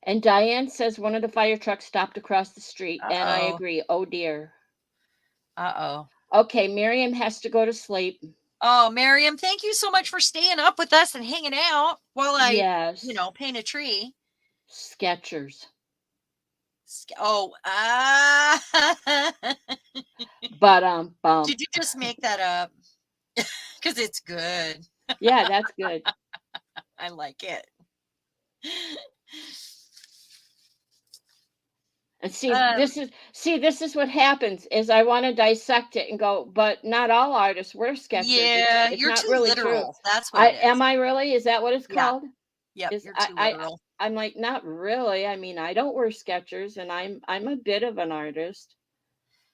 And Diane says one of the fire trucks stopped across the street. And I Uh-oh. agree. Oh, dear. Uh-oh. Okay, Miriam has to go to sleep. Oh, Miriam, thank you so much for staying up with us and hanging out while I, Yes. paint a tree. Skechers. Oh, But did you just make that up? Because it's good. yeah, that's good. I like it. And this is what happens is I want to dissect it and go, but not all artists wear Skechers. Yeah, It's you're not too really literal. true. That's what it is. Am I really? Is that what it's Yeah. called? Yep, Is you're too literal. I'm like, not really. I mean, I don't wear Skechers, and I'm a bit of an artist.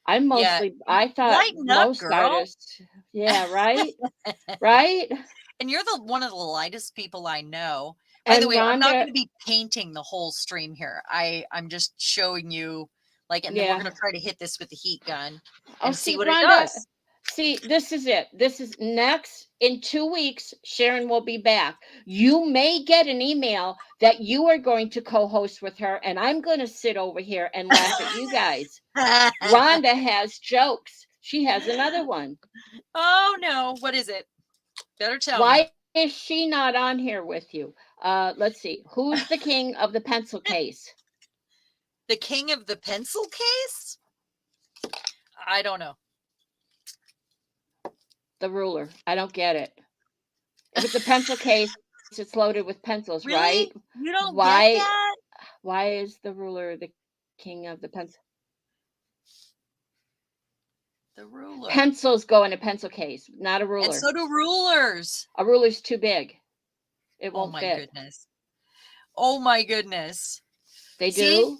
I'm mostly, I thought Lighten up, most girl. artists. Yeah, right? Right? And you're one of the lightest people I know. By the And way, I'm not going Rhonda, to be painting the whole stream here. I'm just showing you, and then we're yeah. going to try to hit this with the heat gun Oh, and see see, what it Rhonda, does. see, this is it. This is next. In 2 weeks, Sharon will be back. You may get an email that you are going to co-host with her, and I'm going to sit over here and laugh at you guys. Rhonda has jokes. She has another one. Oh, no. What is it? Better tell me. Why is she not on here with you? Let's see. Who's the king of the pencil case? The king of the pencil case? I don't know. The ruler. I don't get it. If it's a pencil case, it's loaded with pencils, Really? right? You don't Why? get that? Why is the ruler the king of the pencil? The ruler. Pencils go in a pencil case, not a ruler. And so do rulers. A ruler's too big. It Oh won't my fit. goodness. Oh my goodness. They See? do?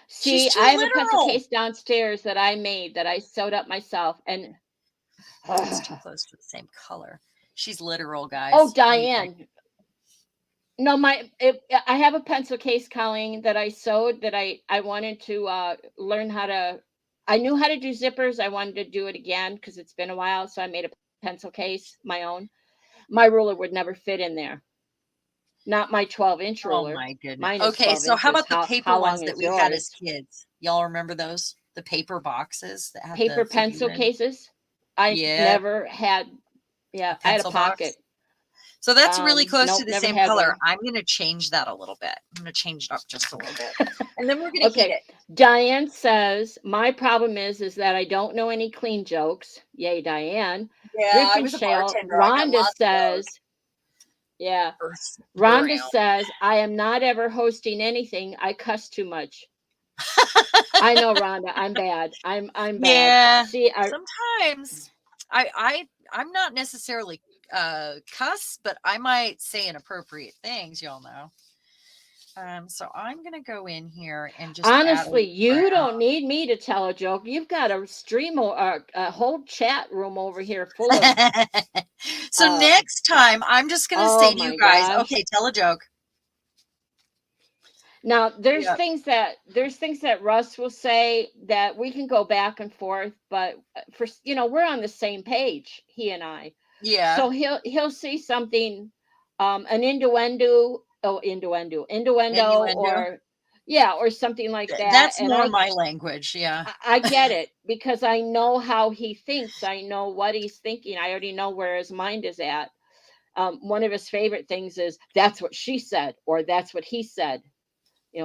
See, She's too I have a pencil literal. case downstairs that I made that I sewed up myself, and It's too close to the same color. She's literal, guys. oh, Diane. No, I have a pencil case, Colleen, that I sewed that I wanted to learn how to. I knew how to do zippers. I wanted to do it again because it's been a while. So I made a pencil case, my own. My ruler would never fit in there. Not my 12-inch ruler. Oh my goodness. Mine is Okay, 12 so how inches. about the paper How ones long that is we had as yours? kids? Y'all remember those? The paper boxes that had Paper the pencil cases. I never had. Yeah, I had a pocket. Box. So that's really close nope, to the never same had color. one. I'm going to change that a little bit. I'm going to change it up just a little bit. And then we're going to heat it. Diane says, my problem is that I don't know any clean jokes. Yay, Diane. Yeah, I was a bartender. Rhonda says, yeah. Rhonda says, I am not ever hosting anything. I cuss too much. I know, Rhonda. I'm bad. I'm bad. Yeah. See, sometimes I'm not necessarily cuss, but I might say inappropriate things, y'all know. So I'm gonna go in here and just honestly, you don't need me to tell a joke. You've got a stream or a whole chat room over here full of. So next time, I'm just gonna say to you guys, okay, tell a joke. Now there's things that Russ will say that we can go back and forth, but for we're on the same page, he and I. Yeah. So he'll see something, an innuendo, or or something like that. That's more my language. Yeah. I get it because I know how he thinks. I know what he's thinking. I already know where his mind is at. One of his favorite things is that's what she said, or that's what he said.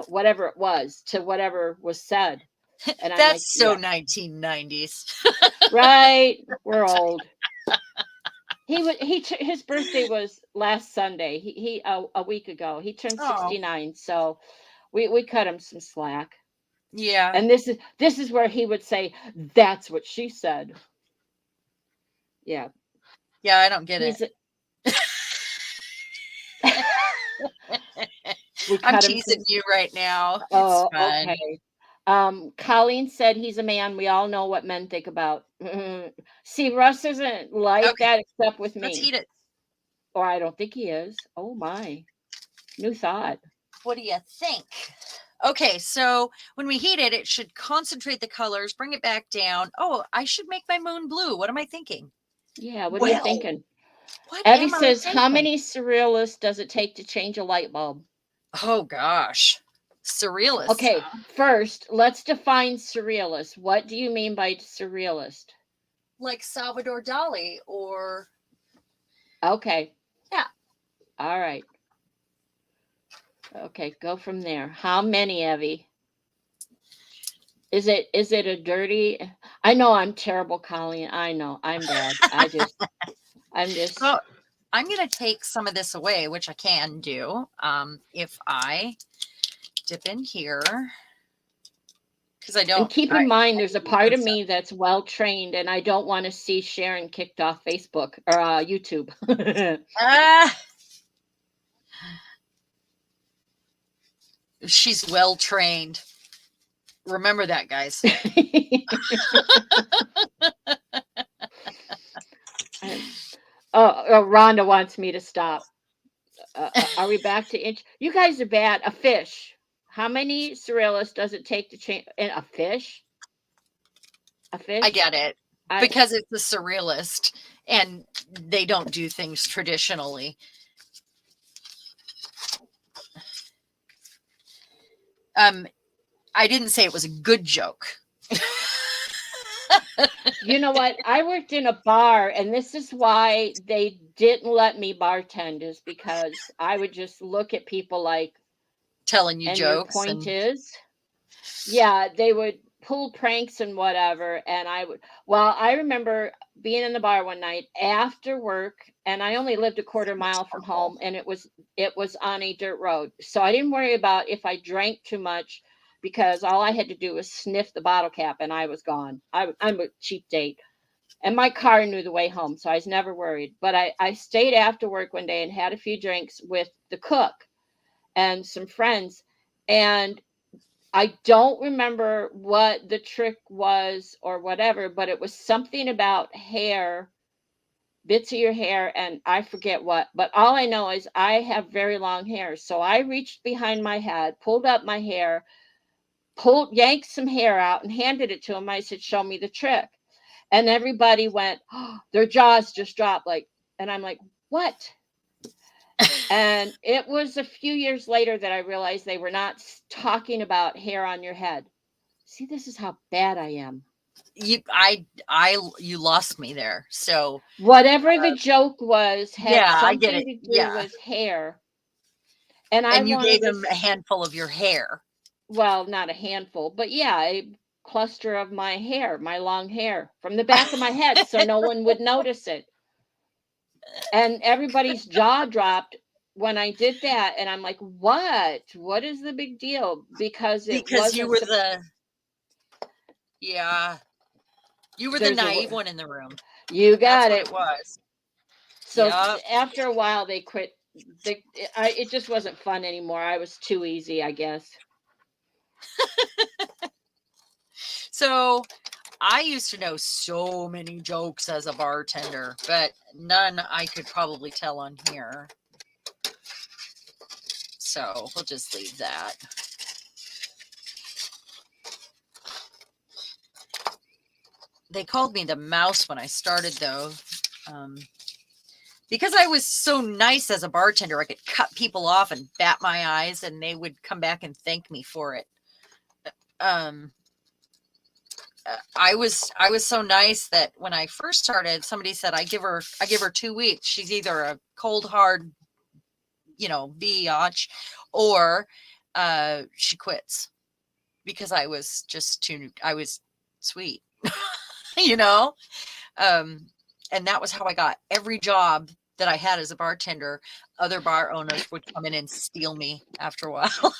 Whatever it was to whatever was said. And that's so 1990s. Right. We're old. His birthday was last Sunday. He a week ago. He turned 69. So we cut him some slack. Yeah. And this is where he would say, that's what she said. Yeah. Yeah, I don't get it. I'm teasing you right now. It's fun. Okay. Colleen said he's a man. We all know what men think about. See, Russ isn't like that except with me. Let's heat it. Or I don't think he is. Oh my. New thought. What do you think? Okay, so when we heat it, it should concentrate the colors, bring it back down. Oh, I should make my moon blue. What am I thinking? Yeah, what are you thinking? What Evie am I says, how thinking? many surrealists does it take to change a light bulb? Oh gosh, surrealist. Okay, first, let's define surrealist. What do you mean by surrealist? Like Salvador Dali or Okay. yeah. All right. Okay, go from there. How many, Evie? Is it a dirty? I know I'm terrible, Colleen. I know I'm bad. I'm just So I'm gonna take some of this away, which I can do if I dip in here. Because I don't. And keep in mind, there's a part of me that's well trained, and I don't want to see Sharon kicked off Facebook or YouTube. She's well trained. Remember that, guys. Rhonda wants me to stop. Are we back to inch? You guys are bad. A fish. How many surrealists does it take to change a fish? A fish? I get it. Because it's a surrealist and they don't do things traditionally. I didn't say it was a good joke. You know what? I worked in a bar, and this is why they didn't let me bartend, is because I would just look at people like, telling you and jokes. Your point is, yeah, they would pull pranks and whatever. And I remember being in the bar one night after work, and I only lived a quarter mile from home, and it was on a dirt road. So I didn't worry about if I drank too much, because all I had to do was sniff the bottle cap and I was gone. I'm a cheap date. And my car knew the way home, so I was never worried. But I stayed after work one day and had a few drinks with the cook and some friends. And I don't remember what the trick was or whatever, but it was something about hair, bits of your hair, and I forget what. But all I know is I have very long hair. So I reached behind my head, pulled up my hair, yanked some hair out and handed it to him. I said, show me the trick. And everybody went, oh, their jaws just dropped. And I'm like, what? And it was a few years later that I realized they were not talking about hair on your head. See, this is how bad I am. You lost me there. So whatever the joke was had something to do with hair. And you gave him a handful of your hair. Well, not a handful, but yeah, a cluster of my hair, my long hair from the back of my head, so no one would notice it. And everybody's jaw dropped when I did that, and I'm like, what is the big deal? Because you were you were the naive one in the room. You got it was. So after a while they quit. It just wasn't fun anymore. I was too easy, I guess. So I used to know so many jokes as a bartender, but none I could probably tell on here. So we'll just leave that. They called me the mouse when I started, though. Because I was so nice as a bartender, I could cut people off and bat my eyes, and they would come back and thank me for it. I was so nice that when I first started, somebody said, I give her 2 weeks. She's either a cold, hard, biatch, or she quits, because I was sweet, and that was how I got every job that I had as a bartender. Other bar owners would come in and steal me after a while.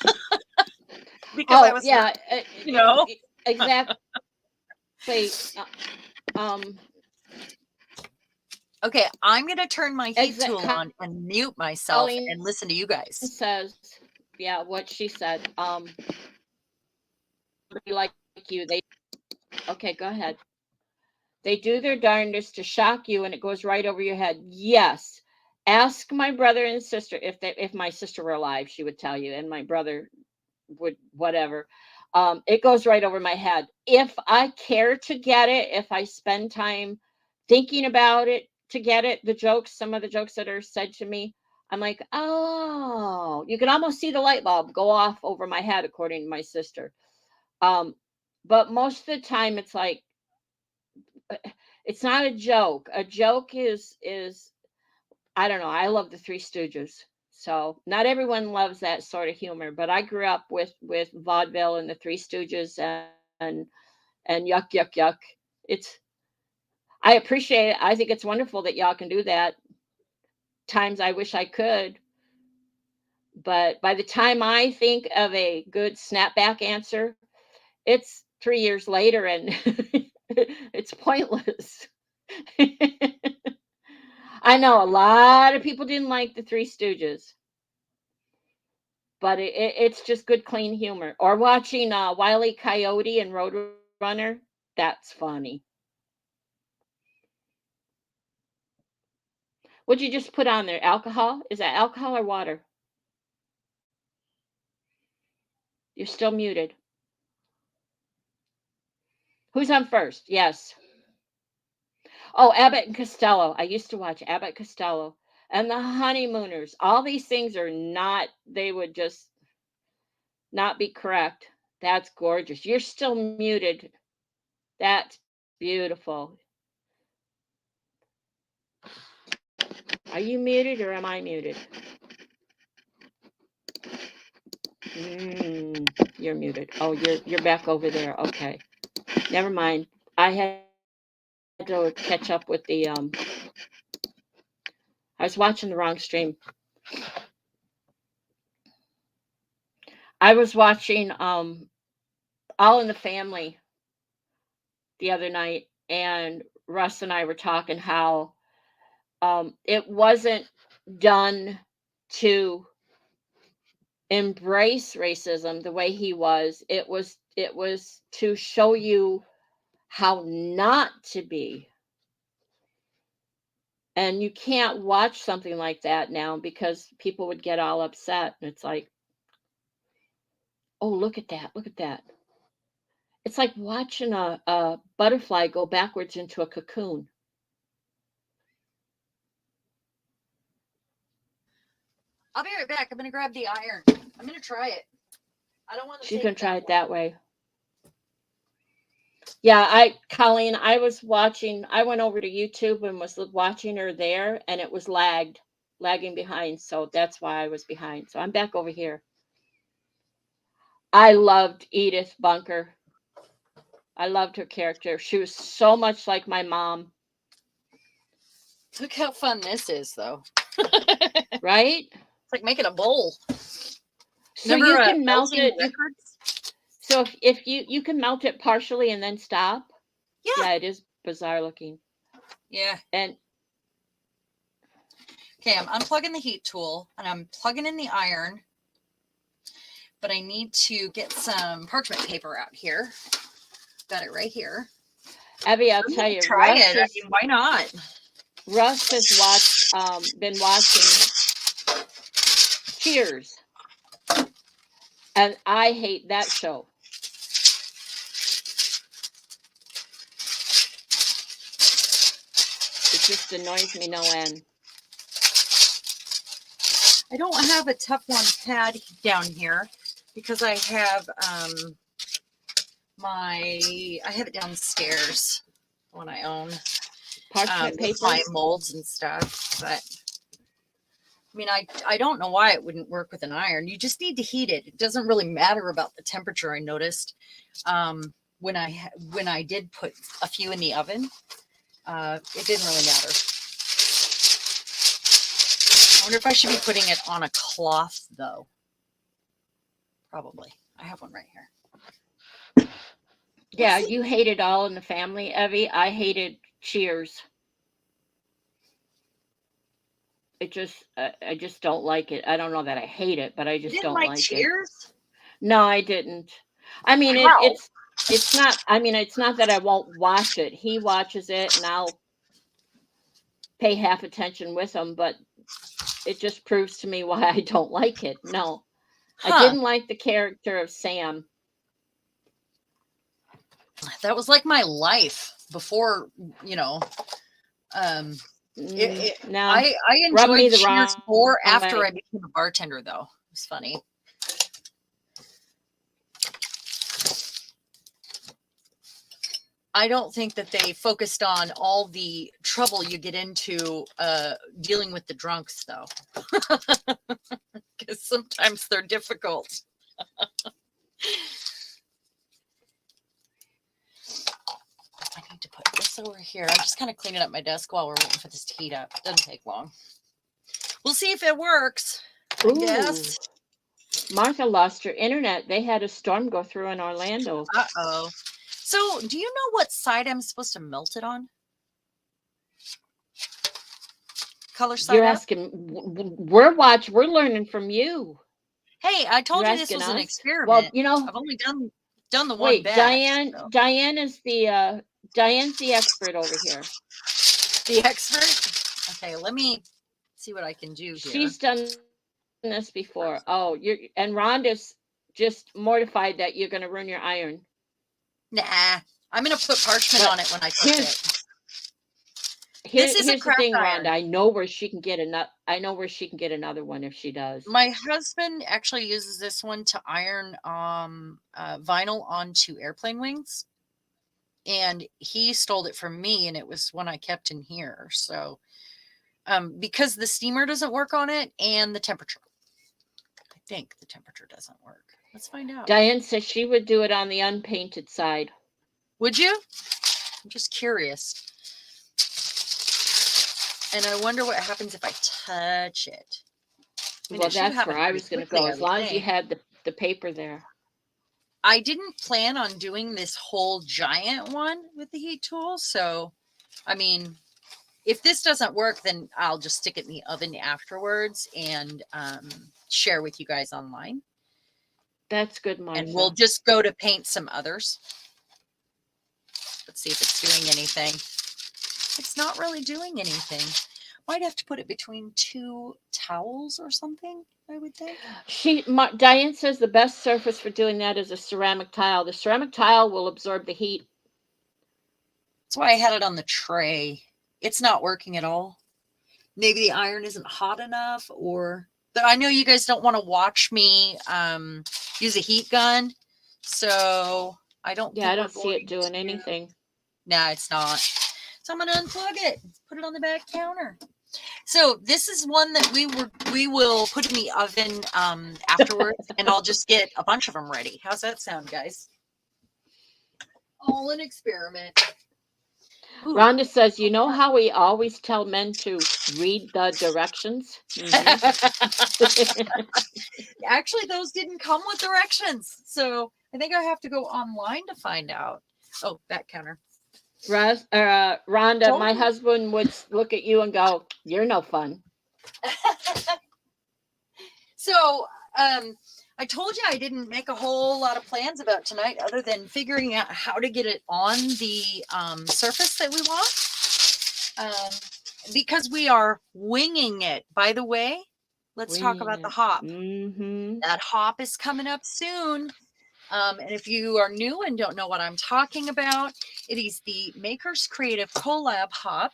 Because I was, exactly. Okay, I'm going to turn my heat tool on and mute myself and listen to you guys. Says, yeah, what she said. Like you, okay, go ahead. They do their darndest to shock you, and it goes right over your head. Yes. Ask my brother and sister. If my sister were alive, she would tell you, and my brother would whatever. It goes right over my head. If I care to get it, if I spend time thinking about it to get it, some of the jokes that are said to me, I'm like, oh, you can almost see the light bulb go off over my head, according to my sister. But most of the time, it's like, it's not a joke. A joke is I don't know. I love the Three Stooges. So not everyone loves that sort of humor, but I grew up with vaudeville and the Three Stooges and yuck yuck yuck. It's I appreciate it. I think it's wonderful that y'all can do that. Times I wish I could, but by the time I think of a good snapback answer, it's 3 years later and it's pointless. I know a lot of people didn't like the Three Stooges, but it's just good, clean humor. Or watching Wile E. Coyote and Roadrunner, that's funny. What'd you just put on there? Alcohol? Is that alcohol or water? You're still muted. Who's on first? Yes. Oh, Abbott and Costello. I used to watch Abbott Costello and the Honeymooners. All these things are not, they would just not be correct. That's gorgeous. You're still muted. That's beautiful. Are you muted or am I muted? You're muted. Oh, you're back over there. Okay. Never mind. I had to catch up with the I was watching the wrong stream. I was watching All in the Family the other night, and Russ and I were talking how it wasn't done to embrace racism the way he was. It was to show you how not to be. And you can't watch something like that now because people would get all upset. And it's like, oh, look at that. Look at that. It's like watching a butterfly go backwards into a cocoon. I'll be right back. I'm going to grab the iron. I'm going to try it. I don't want to. She's going to try it that way. Yeah, Colleen, I went over to YouTube and was watching her there, and it was lagging behind. So that's why I was behind. So I'm back over here. I loved Edith Bunker. I loved her character. She was so much like my mom. Look how fun this is, though. Right? It's like making a bowl. So you can melt it. So if you can melt it partially and then stop. Yeah, it is bizarre looking. Yeah. And okay, I'm unplugging the heat tool and I'm plugging in the iron. But I need to get some parchment paper out here. Got it right here. Abby, I'll tell you. Try it. I mean, why not? Russ has been watching Cheers. And I hate that show. It just annoys me no end. I don't have a Teflon pad down here because I have I have it downstairs when I own parchment paper, my molds and stuff. But I mean, I don't know why it wouldn't work with an iron. You just need to heat it. It doesn't really matter about the temperature. I noticed when I did put a few in the oven, it didn't really matter. I wonder if I should be putting it on a cloth though. Probably. I have one right here. Yeah, you hated All in the Family, Evie. I hated Cheers. I just don't like it. I don't know that I hate it, but I just don't like Cheers? It. No, I didn't. I mean, it's not. I mean, it's not that I won't watch it. He watches it, and I'll pay half attention with him. But it just proves to me why I don't like it. No, I Huh. didn't like the character of Sam. That was like my life before, you know. No, I rubbed me enjoyed the Cheers wrong more after way. I became a bartender, though. It's funny. I don't think that they focused on all the trouble you get into dealing with the drunks, though, because sometimes they're difficult. I need to put this over here. I'm just kind of cleaning up my desk while we're waiting for this to heat up. Doesn't take long. We'll see if it works. I guess. Martha lost her internet. They had a storm go through in Orlando. Uh-oh. So, do you know what side I'm supposed to melt it on? Color side You're up? asking, we're learning from you. Hey, I told You're you this was asking an us? experiment. Well, you know, I've only done the one wait, batch. So. Diane's the expert over here. The expert? Okay, let me see what I can do here. She's done this before. Oh, and Rhonda's just mortified that you're going to ruin your iron. Nah, I'm going to put parchment on it when I cook it. Here's the thing, Rhonda. I know where she can get another one if she does. My husband actually uses this one to iron vinyl onto airplane wings, and he stole it from me, and it was one I kept in here. So, because the steamer doesn't work on it, and the temperature, I think the temperature doesn't work. Let's find out. Diane says she would do it on the unpainted side. Would you? I'm just curious. And I wonder what happens if I touch it. I mean, well, that's where I was going to go, as long as you had the paper there. I didn't plan on doing this whole giant one with the heat tool. So, I mean, if this doesn't work, then I'll just stick it in the oven afterwards and share with you guys online. That's good, Martha. And we'll just go to paint some others. Let's see if it's doing anything. It's not really doing anything. Might have to put it between two towels or something, I would think. Diane says the best surface for doing that is a ceramic tile. The ceramic tile will absorb the heat. That's why I had it on the tray. It's not working at all. Maybe the iron isn't hot enough, but I know you guys don't want to watch me use a heat gun. So I don't I don't see it doing anything. Nah, it's not. So I'm going to unplug it, put it on the back counter. So this is one that we will put in the oven afterwards, and I'll just get a bunch of them ready. How's that sound, guys? All an experiment. Ooh. Rhonda says, you know how we always tell men to read the directions? Actually, those didn't come with directions. So I think I have to go online to find out. Oh, back counter. Rhonda, my husband would look at you and go, you're no fun. So I told you I didn't make a whole lot of plans about tonight other than figuring out how to get it on the surface that we want. Because we are winging it. By the way, let's talk about the hop. Mm-hmm. That hop is coming up soon. And if you are new and don't know what I'm talking about, it is the Makers Creative Collab Hop,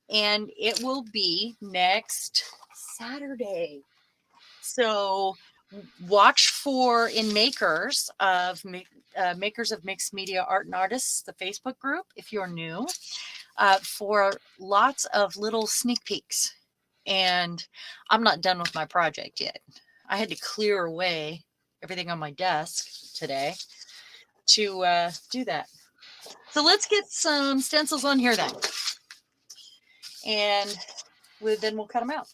and it will be next Saturday. So watch for in Makers of Mixed Media Art and Artists, the Facebook group, if you're new, for lots of little sneak peeks. And I'm not done with my project yet. I had to clear away everything on my desk today to do that. So let's get some stencils on here then. And then we'll cut them out.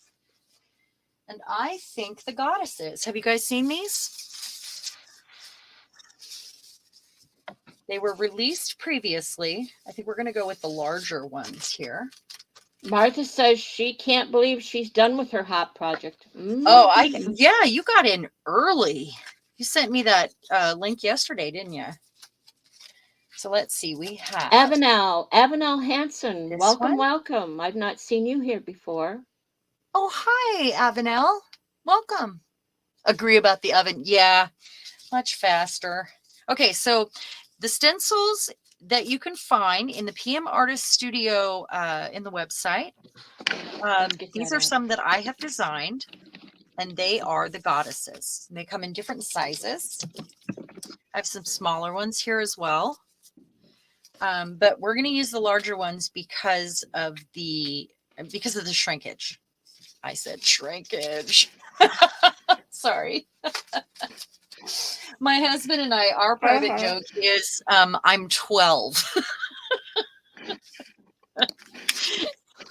And I think the goddesses. Have you guys seen these? They were released previously. I think we're going to go with the larger ones here. Martha says she can't believe she's done with her hop project. Mm-hmm. Oh, yeah, you got in early. You sent me that link yesterday, didn't you? So let's see. We have Avenel Hanson. Welcome. I've not seen you here before. Oh, hi, Avenel. Welcome. Agree about the oven. Yeah, much faster. Okay, so the stencils that you can find in the PM Artist Studio in the website. These are some that I have designed, and they are the goddesses. They come in different sizes. I have some smaller ones here as well. But we're going to use the larger ones because of the shrinkage. I said shrinkage. Sorry. My husband and I, our private joke is I'm 12.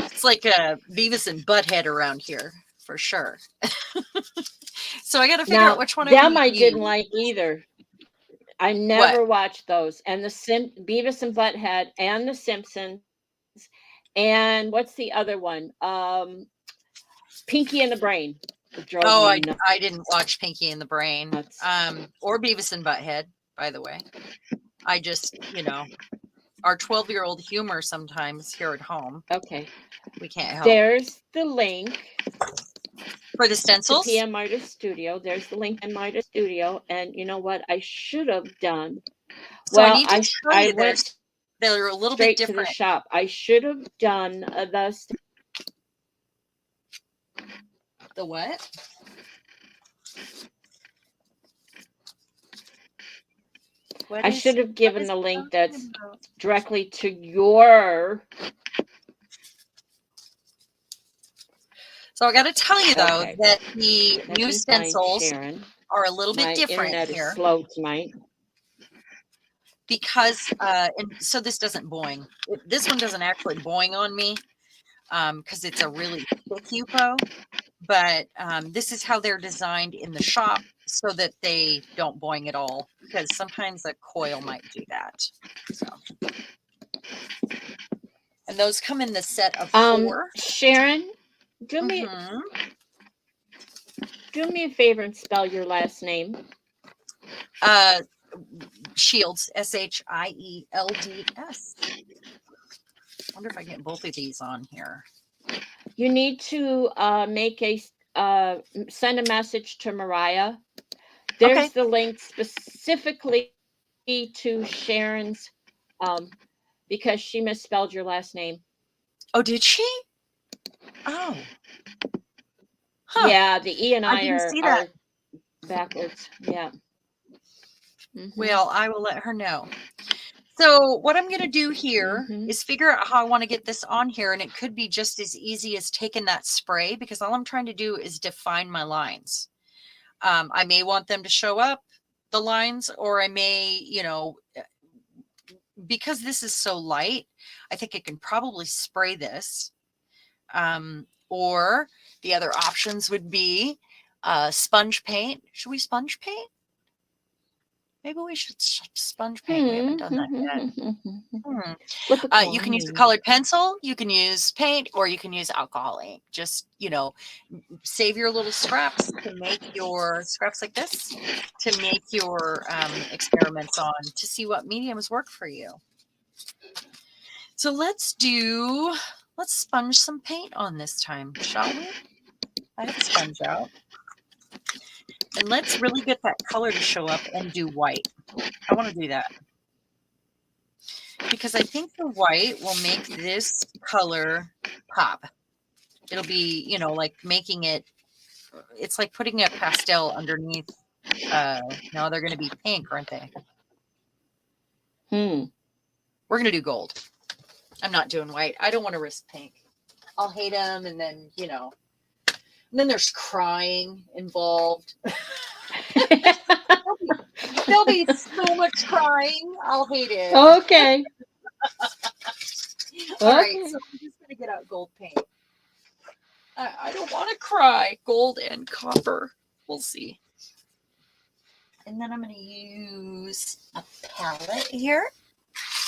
It's like a Beavis and Butthead around here for sure. So I got to figure out which one I didn't like either. I never watched those. And the Beavis and Butthead and the Simpsons. And what's the other one? Pinky and the Brain. Oh, I didn't watch Pinky and the Brain. Or Beavis and Butthead, by the way. I just, our 12-year-old humor sometimes here at home. Okay. We can't help. There's the link. For the stencils? The PM Artist Studio. There's the link in Artist Studio. And you know what I should have done? So I need to show you this. They're a little bit different. To the shop. I should have done the what? I should have given the link that's directly to your. So I got to tell you though that the new stencils are a little bit different here. Is slow tonight. Because and so this doesn't boing. This one doesn't actually boing on me because it's a really thick UPO. But this is how they're designed in the shop so that they don't boing at all. Because sometimes a coil might do that. So, and those come in the set of 4. Sharon, do me a favor and spell your last name. Shields, Shields. Wonder if I get both of these on here. You need to send a message to Mariah. There's the link specifically to Sharon's, because she misspelled your last name. Oh, did she? Oh. Huh. Yeah, the E and I are backwards. Yeah. Well, I will let her know. So what I'm going to do here is figure out how I want to get this on here. And it could be just as easy as taking that spray, because all I'm trying to do is define my lines. I may want them to show up, the lines, or I may, because this is so light, I think I can probably spray this. Or the other options would be sponge paint. Should we sponge paint? Maybe we should sponge paint. We haven't done that yet. You can use a colored pencil, you can use paint, or you can use alcohol ink. Just, save your little scraps to make your scraps like this, to make your experiments on, to see what mediums work for you. So let's sponge some paint on this time, shall we? I have a sponge out. And let's really get that color to show up and do white. I want to do that. Because I think the white will make this color pop. It'll be, like making it, it's like putting a pastel underneath. No, they're going to be pink, aren't they? We're going to do gold. I'm not doing white. I don't want to risk pink. I'll hate them, and then, and then there's crying involved. There'll be so much crying. I'll hate it. Okay. All right, so I'm just going to get out gold paint. I don't want to cry. Gold and copper. We'll see. And then I'm going to use a palette here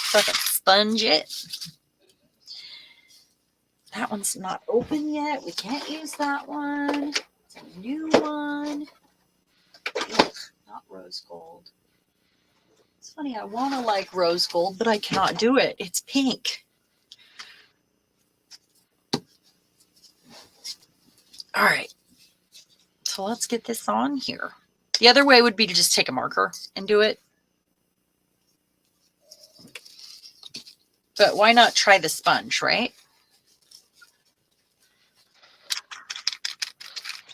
so I can sponge it. That one's not open yet. We can't use that one. It's a new one. Ugh, not rose gold. It's funny, I want to like rose gold, but I cannot do it. It's pink. All right. So let's get this on here. The other way would be to just take a marker and do it. But why not try the sponge, right?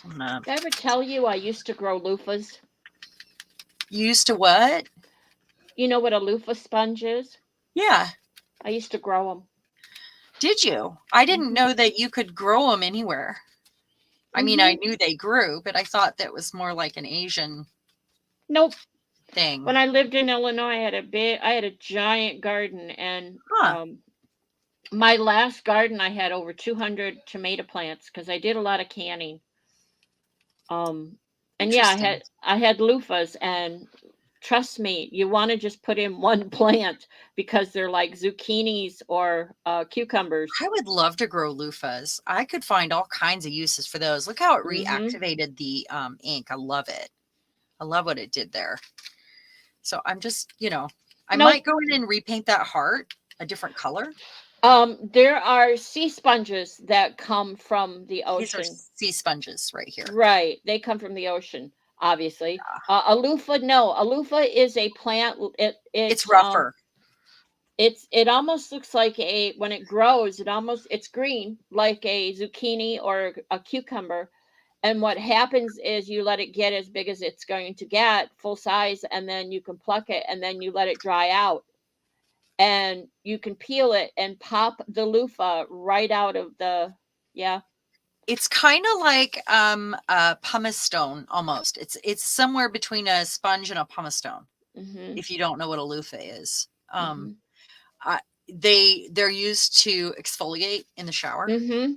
Did I ever tell you I used to grow loofahs? You used to what? You know what a loofah sponge is? Yeah. I used to grow them. Did you? I didn't know that you could grow them anywhere. I mean, I knew they grew, but I thought that was more like an Asian Nope. thing. When I lived in Illinois, I had a giant garden, and my last garden I had over 200 tomato plants because I did a lot of canning. And yeah, I had loofahs, and trust me, you want to just put in one plant because they're like zucchinis or cucumbers. I would love to grow loofahs. I could find all kinds of uses for those. Look how it reactivated the ink. I love it. I love what it did there. So I'm just, you know, I might go in and repaint that heart a different color. There are sea sponges that come from the ocean. These are sea sponges right here. Right. They come from the ocean, obviously. A loofah, no. A loofah is a plant. It's rougher. It almost looks like when it grows, it's green, like a zucchini or a cucumber. And what happens is you let it get as big as it's going to get, full size, and then you can pluck it, and then you let it dry out. And you can peel it and pop the loofah right out of the, It's kind of like a pumice stone almost. It's somewhere between a sponge and a pumice stone. If you don't know what a loofah is. They're used to exfoliate in the shower. Yeah.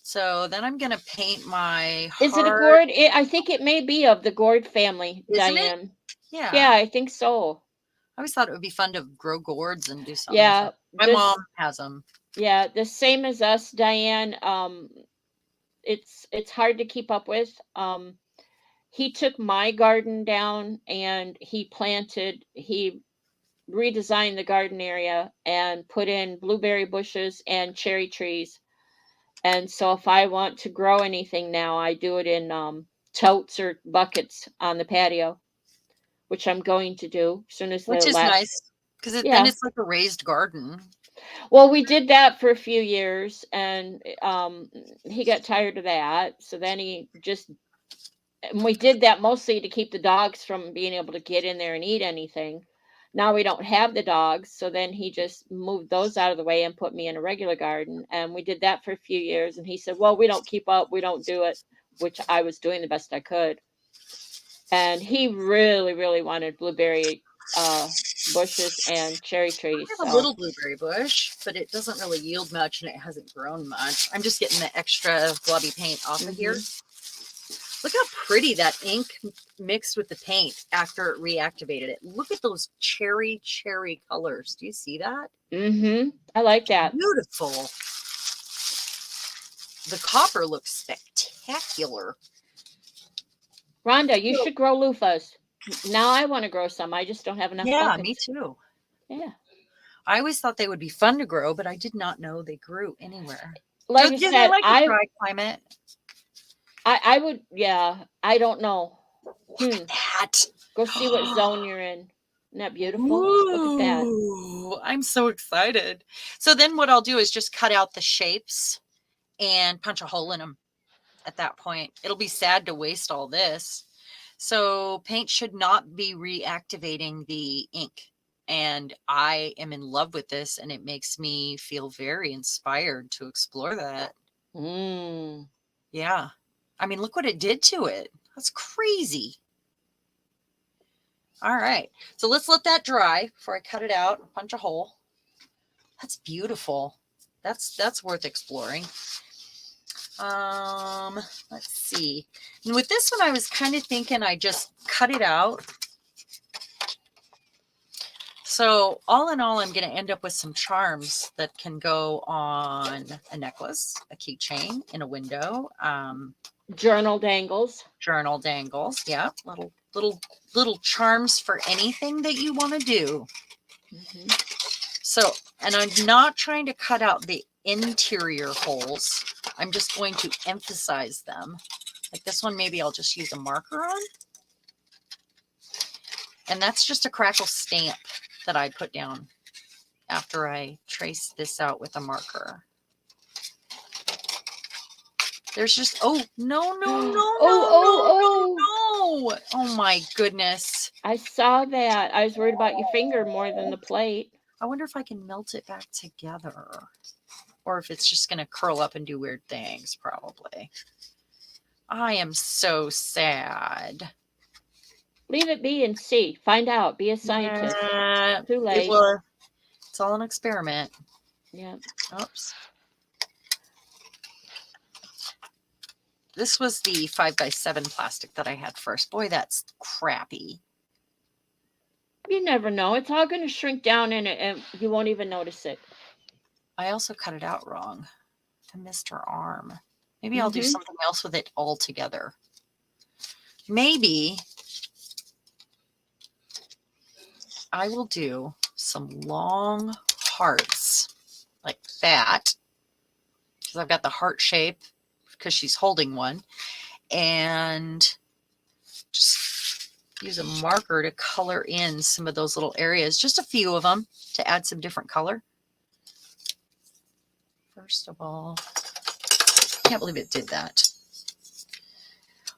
So then I'm going to paint my heart. Is it a gourd? I think it may be of the gourd family, Isn't Diane. It? Yeah. Yeah, I think so. I always thought it would be fun to grow gourds and do something. Yeah. My mom has them. Yeah, the same as us, Diane. It's hard to keep up with. He took my garden down and he redesigned the garden area and put in blueberry bushes and cherry trees. And so if I want to grow anything now, I do it in totes or buckets on the patio, which I'm going to do as soon as which is nice because then it's like a raised garden. Well, we did that for a few years, and he got tired of that. So then we did that mostly to keep the dogs from being able to get in there and eat anything. Now we don't have the dogs, so then he just moved those out of the way and put me in a regular garden. And we did that for a few years. And he said, well, we don't keep up, we don't do it, which I was doing the best I could. And he really, really wanted blueberry bushes and cherry trees. I have a little blueberry bush, but it doesn't really yield much and it hasn't grown much. I'm just getting the extra globby paint off of here. Look how pretty that ink mixed with the paint after it reactivated it. Look at those cherry colors. Do you see that? I like that. Beautiful. The copper looks spectacular. Rhonda, you should grow loofahs. Now I want to grow some. I just don't have enough buckets. Me too. Yeah. I always thought they would be fun to grow, but I did not know they grew anywhere. Like I said, a dry climate? I would, I don't know. Look at that. Go see what zone you're in. Isn't that beautiful? Ooh, look at that. I'm so excited. So then what I'll do is just cut out the shapes and punch a hole in them at that point. It'll be sad to waste all this. So paint should not be reactivating the ink. And I am in love with this, and it makes me feel very inspired to explore that. Yeah. I mean, look what it did to it. That's crazy. All right. So let's let that dry before I cut it out and punch a hole. That's beautiful. That's worth exploring. Let's see. And with this one, I was kind of thinking I just cut it out. So all in all, I'm going to end up with some charms that can go on a necklace, a keychain, in a window. Journal dangles. Journal dangles. Yeah. Little charms for anything that you want to do. So, and I'm not trying to cut out the interior holes. I'm just going to emphasize them. Like this one, maybe I'll just use a marker on. And that's just a crackle stamp that I put down after I trace this out with a marker. There's just, oh, no. Oh my goodness. I saw that. I was worried about your finger more than the plate. I wonder if I can melt it back together or if it's just going to curl up and do weird things, probably. I am so sad. Leave it be and see. Find out. Be a scientist. Too late. It's all an experiment. Yeah. Oops. This was the 5x7 plastic that I had first. Boy, that's crappy. You never know. It's all going to shrink down in it and you won't even notice it. I also cut it out wrong. I missed her arm. Maybe I'll do something else with it all together. Maybe I will do some long hearts like that because I've got the heart shape because she's holding one, and just use a marker to color in some of those little areas, just a few of them to add some different color. First of all, I can't believe it did that.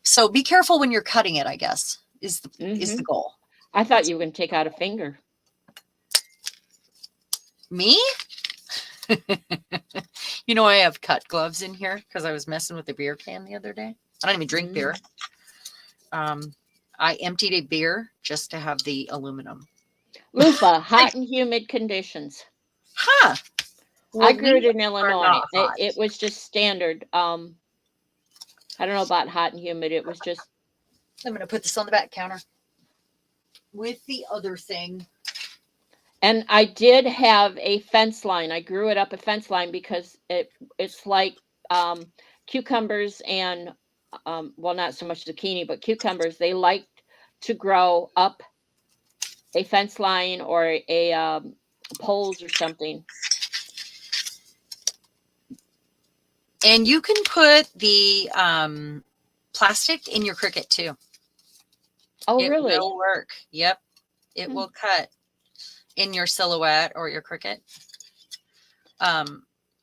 So be careful when you're cutting it, I guess, is the goal. I thought you were going to take out a finger. Me? You know, I have cut gloves in here because I was messing with the beer can the other day. I don't even drink beer. I emptied a beer just to have the aluminum. Loofah, hot and humid conditions. Huh. Well, I grew it in Illinois. It was just standard. I don't know about hot and humid. It was just. I'm going to put this on the back counter with the other thing. And I did have a fence line. I grew it up a fence line because it's like cucumbers and, well, not so much zucchini, but cucumbers. They like to grow up a fence line or a poles or something. And you can put the plastic in your Cricut too. Oh, really? It will work. Yep. It will cut in your Silhouette or your Cricut.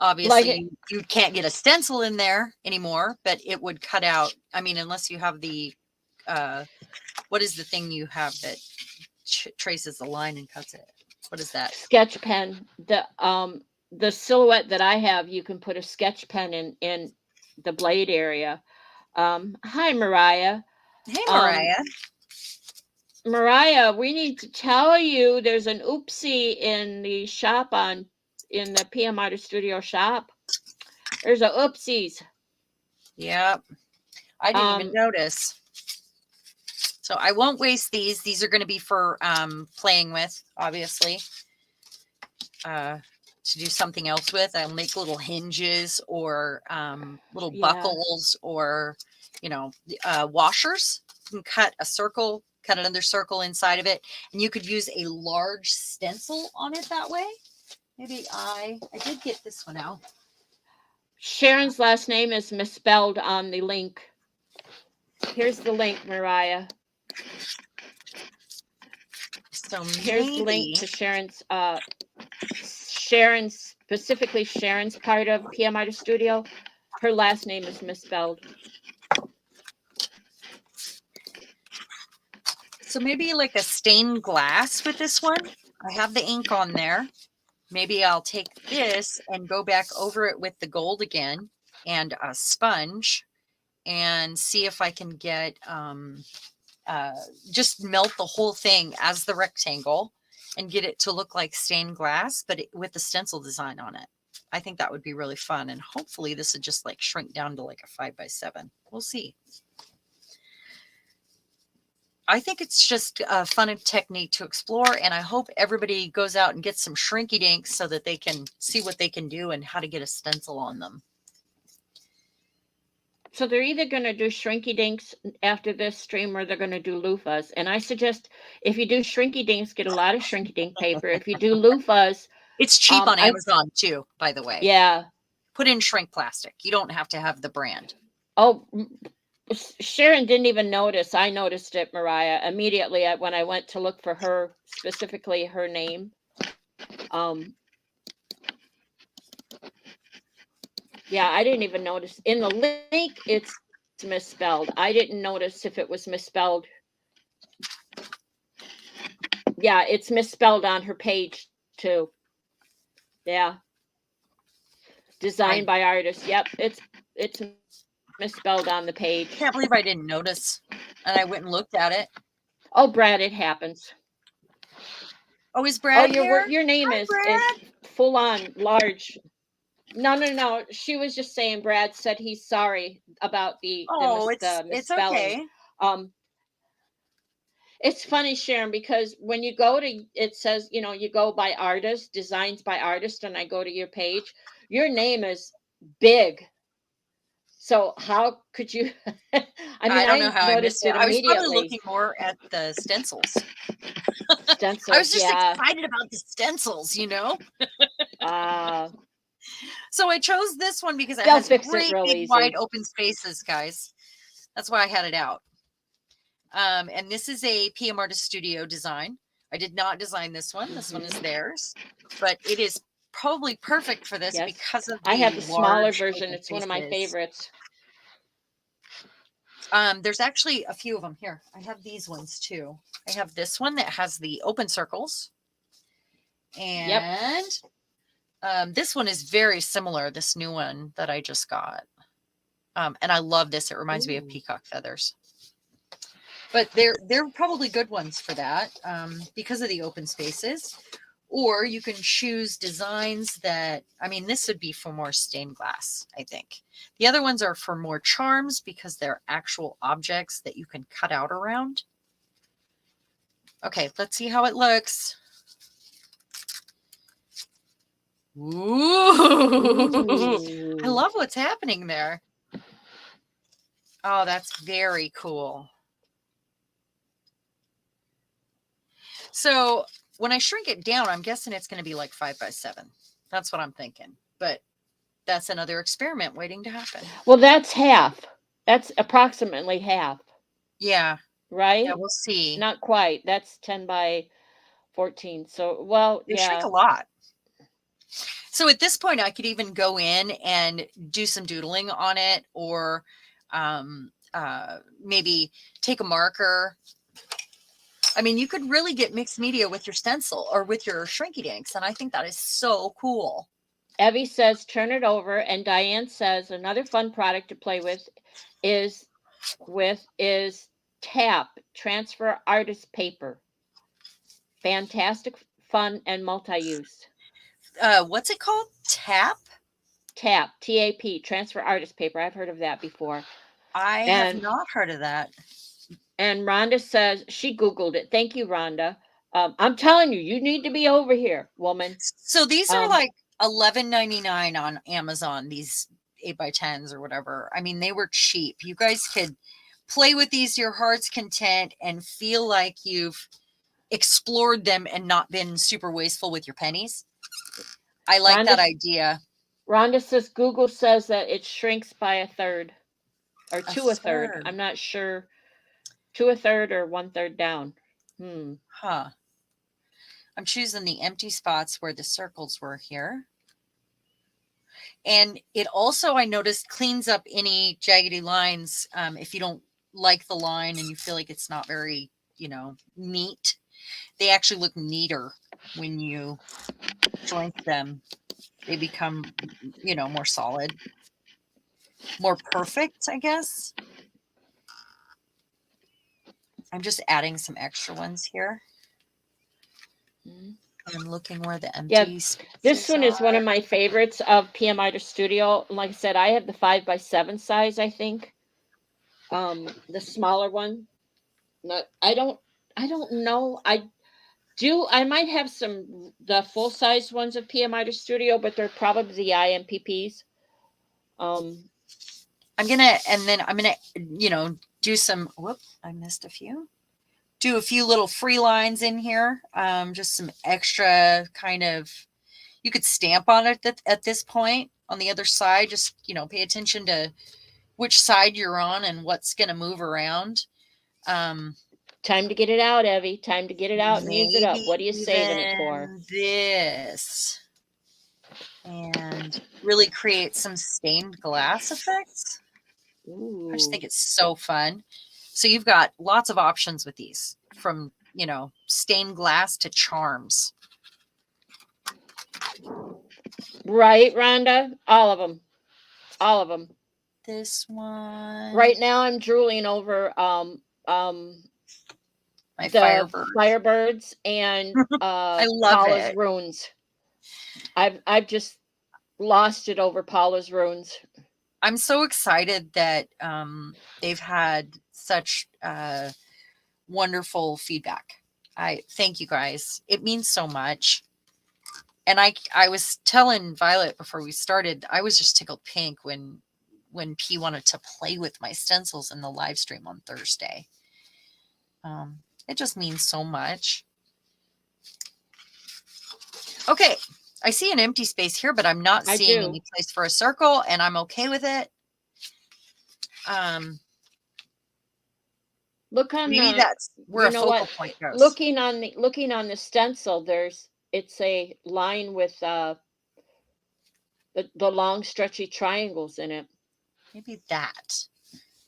Obviously, you can't get a stencil in there anymore, but it would cut out. I mean, unless you have the, what is the thing you have that traces the line and cuts it? What is that? Sketch pen. The Silhouette that I have, you can put a sketch pen in the blade area. Hi, Mariah. Hey, Mariah. Mariah, we need to tell you there's an oopsie in the shop in the PM Artist Studio shop. There's a oopsies. Yep. I didn't even notice. So I won't waste these. These are going to be for playing with, obviously. To do something else with. I'll make little hinges or little buckles or, you know, washers. You can cut a circle, cut another circle inside of it, and you could use a large stencil on it that way. Maybe I did get this one out. Sharon's last name is misspelled on the link. Here's the link, Mariah. So here's the link to Sharon's, specifically Sharon's part of PM Artist Studio. Her last name is misspelled. So maybe like a stained glass with this one. I have the ink on there. Maybe I'll take this and go back over it with the gold again and a sponge and see if I can get, just melt the whole thing as the rectangle and get it to look like stained glass, but with the stencil design on it. I think that would be really fun. And hopefully this would just like shrink down to like a 5x7. We'll see. I think it's just a fun technique to explore, and I hope everybody goes out and gets some shrinky dinks so that they can see what they can do and how to get a stencil on them. So they're either going to do shrinky dinks after this stream or they're going to do loofahs. And I suggest if you do shrinky dinks, get a lot of shrinky dink paper. If you do loofahs, it's cheap on Amazon too, by the way. Yeah. put in shrink plastic. You don't have to have the brand. Oh, Sharon didn't even notice. I noticed it, Mariah, immediately when I went to look for her, specifically her name. Yeah, I didn't even notice. In the link, it's misspelled. I didn't notice if it was misspelled. Yeah, it's misspelled on her page too. Yeah. Designed by artists. Yep, it's misspelled on the page. I can't believe I didn't notice, and I went and looked at it. Oh, Brad, it happens. Oh, is Brad here? Your name Hi, is Brad. full on large. No. She was just saying Brad said he's sorry about the It's misspelling. okay. It's funny, Sharon, because when you go to, it says, you go by artist, designs by artist, and I go to your page, your name is big. So how could you? I don't know how I missed noticed it. it I was probably immediately. looking more at the stencils. Stencils, I was just yeah. excited about the stencils, Uh, So I chose this one because it they'll has fix it great real big easy. wide open spaces, guys. That's why I had it out. And this is a PM Artist Studio design. I did not design this one. This one is theirs, but it is probably perfect for this Yes. because of the I have the smaller large version. open It's one of my spaces. favorites. There's actually a few of them here. I have these ones too. I have this one that has the open circles. And this one is very similar, this new one that I just got. And I love this. It reminds me of peacock feathers. But they're probably good ones for that because of the open spaces. Or you can choose designs that, I mean, this would be for more stained glass, I think. The other ones are for more charms because they're actual objects that you can cut out around. Okay, let's see how it looks. Ooh. I love what's happening there. Oh, that's very cool. So when I shrink it down, I'm guessing it's going to be like 5 by 7. That's what I'm thinking. But that's another experiment waiting to happen. Well, that's half. That's approximately half. Yeah. Right? Yeah, we'll see. Not quite. That's 10 by 14. So, well, They yeah. shrink a lot. So at this point, I could even go in and do some doodling on it, or maybe take a marker. I mean, you could really get mixed media with your stencil or with your shrinky dinks, and I think that is so cool. Evie says, turn it over. And Diane says, another fun product to play with is TAP, Transfer Artist Paper. Fantastic, fun, and multi-use. What's it called? TAP? TAP, T-A-P, Transfer Artist Paper. I've heard of that before. I have not heard of that. And Rhonda says, she Googled it. Thank you, Rhonda. I'm telling you, you need to be over here, woman. So these are like $11.99 on Amazon, these 8x10s or whatever. I mean, they were cheap. You guys could play with these to your heart's content and feel like you've explored them and not been super wasteful with your pennies. I like that idea. Rhonda says Google says that it shrinks by a third or to a third. I'm not sure. To a third or 1/3 down. Huh. I'm choosing the empty spots where the circles were here. And it also, I noticed, cleans up any jaggedy lines. If you don't like the line and you feel like it's not very, neat, they actually look neater when you shrink them. They become, more solid, more perfect, I guess. I'm just adding some extra ones here. I'm looking where the empty this one is one of my favorites of PM Artist Studio. Like I said, I have the 5 by 7 size, I think. The smaller one. I don't know. I might have the full size ones of PM Artist Studio, but they're probably the IMPPs. I'm gonna do some. Whoop! I missed a few. Do a few little free lines in here. Just some extra kind of. You could stamp on it at this point. on the other side. Just, pay attention to which side you're on and what's going to move around. Time to get it out, Evie. Time to get it out and use it up. What are you saving it for? This. And really create some stained glass effects. Ooh. I just think it's so fun. So you've got lots of options with these, from, stained glass to charms. Right, Rhonda? All of them. All of them. This one. Right now I'm drooling over my the Firebirds and I love Paula's it. runes. I've just lost it over Paula's runes. I'm so excited that they've had such wonderful feedback. I thank you guys. It means so much. And I was telling Violet before we started, I was just tickled pink when P wanted to play with my stencils in the live stream on Thursday. It just means so much. Okay, I see an empty space here, but I'm not seeing any place for a circle, and I'm okay with it. Look on maybe that's where a focal point goes. Looking on the stencil, it's a line with the long stretchy triangles in it. Maybe that,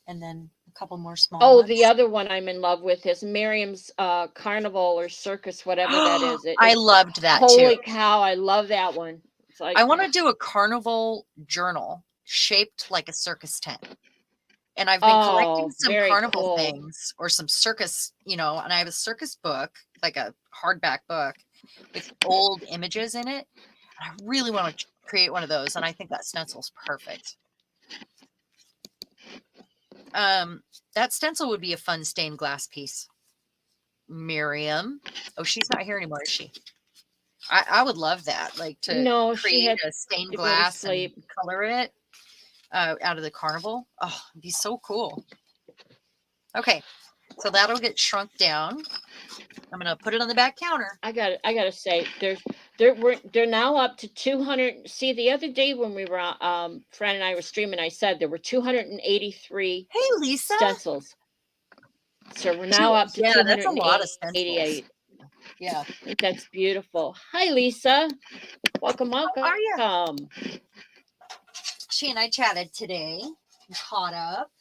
and then a couple more small. Oh, ones. The other one I'm in love with is Miriam's carnival or circus, whatever that is. I loved that holy too. Cow, I love that one. It's like, I want to do a carnival journal shaped like a circus tent. And I've been collecting some carnival things or some circus, and I have a circus book, like a hardback book with old images in it. I really want to create one of those, and I think that stencil's perfect. That stencil would be a fun stained glass piece. Miriam. Oh, she's not here anymore, is she? I would love that, like to create a stained glass and color it. Out of the carnival. Oh, it'd be so cool. Okay, so that'll get shrunk down. I'm gonna put it on the back counter. I gotta say, they're now up to 200. See, the other day when we were Fran and I were streaming, I said there were 283 hey Lisa stencils. So we're now up to 288. That's a lot of stencils. Yeah, I think that's beautiful. Hi Lisa, welcome. How are you? She and I chatted today and caught up.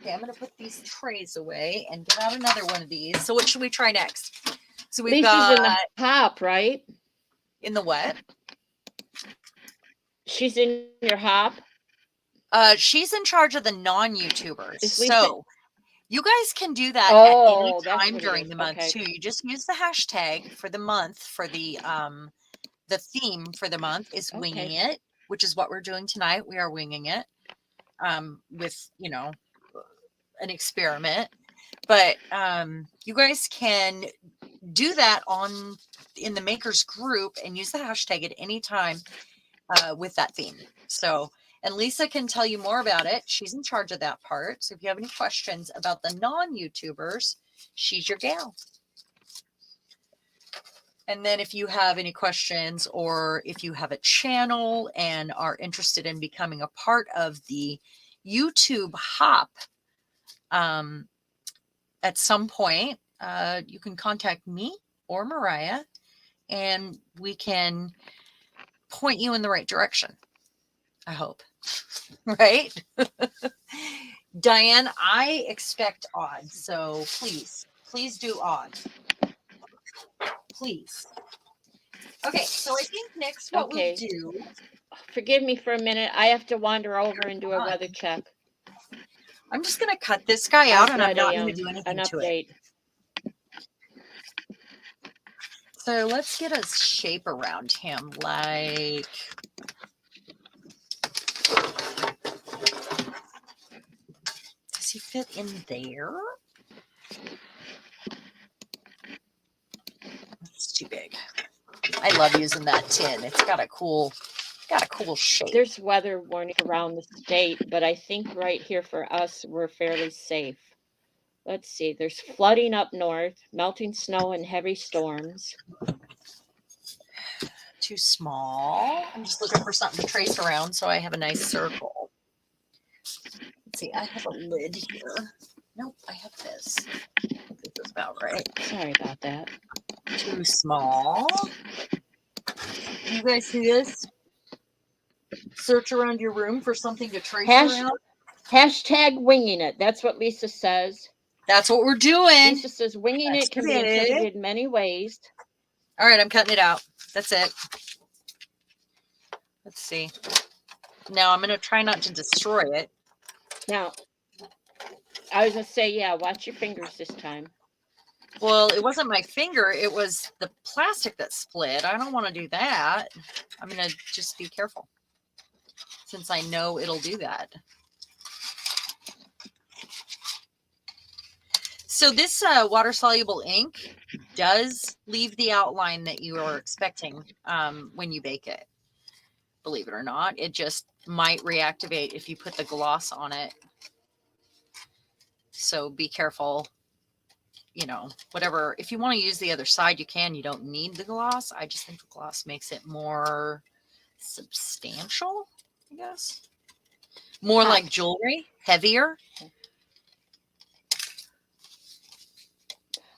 Okay, I'm going to put these trays away and get out another one of these. So what should we try next? So we've got in the hop, right? In the what? She's in your hop? She's in charge of the non-YouTubers. So you guys can do that at any time during the month too. You just use the hashtag for the month for the theme for the month is winging it, which is what we're doing tonight. We are winging it with, an experiment. But you guys can do that in the makers group and use the hashtag at any time with that theme. So, and Lisa can tell you more about it. She's in charge of that part. So if you have any questions about the non-YouTubers, she's your gal. And then if you have any questions or if you have a channel and are interested in becoming a part of the YouTube hop at some point, you can contact me or Mariah and we can point you in the right direction. I hope. Right? Diane, I expect odd. So please do odd. Please. Okay, so I think next what we'll do. Forgive me for a minute. I have to wander over and do a weather check. I'm just going to cut this guy out and I'm not going to do anything to it. So let's get a shape around him. Like, does he fit in there? It's too big. I love using that tin. It's got a cool shape. There's weather warning around the state, but I think right here for us, we're fairly safe. Let's see. There's flooding up north, melting snow and heavy storms. too small. I'm just looking for something to trace around so I have a nice circle. Let's see, I have a lid here. Nope, I have this. This is about right. Sorry about that. Too small. You guys see this? Search around your room for something to trace around. Hashtag winging it. That's what Lisa says. That's what we're doing. Lisa says winging it can be interpreted in many ways. All right, I'm cutting it out. That's it. Let's see. Now I'm going to try not to destroy it. Now, I was going to say, yeah, watch your fingers this time. Well, it wasn't my finger. It was the plastic that split. I don't want to do that. I'm going to just be careful since I know it'll do that. So this water-soluble ink does leave the outline that you are expecting when you bake it. Believe it or not, it just might reactivate if you put the gloss on it. So be careful. You know, whatever. If you want to use the other side, you can. You don't need the gloss. I just think the gloss makes it more substantial, I guess. More like jewelry, heavier.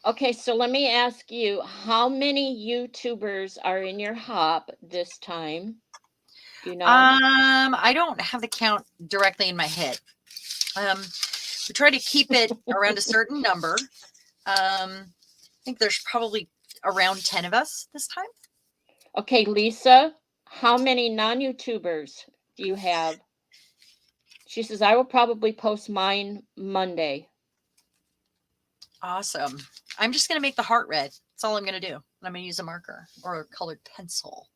Okay, so let me ask you, how many YouTubers are in your hop this time? Do you know? I don't have the count directly in my head. We try to keep it around a certain number. I think there's probably around 10 of us this time. Okay, Lisa, how many non-YouTubers do you have? She says, I will probably post mine Monday. Awesome. I'm just going to make the heart red. That's all I'm going to do. And I'm going to use a marker or a colored pencil.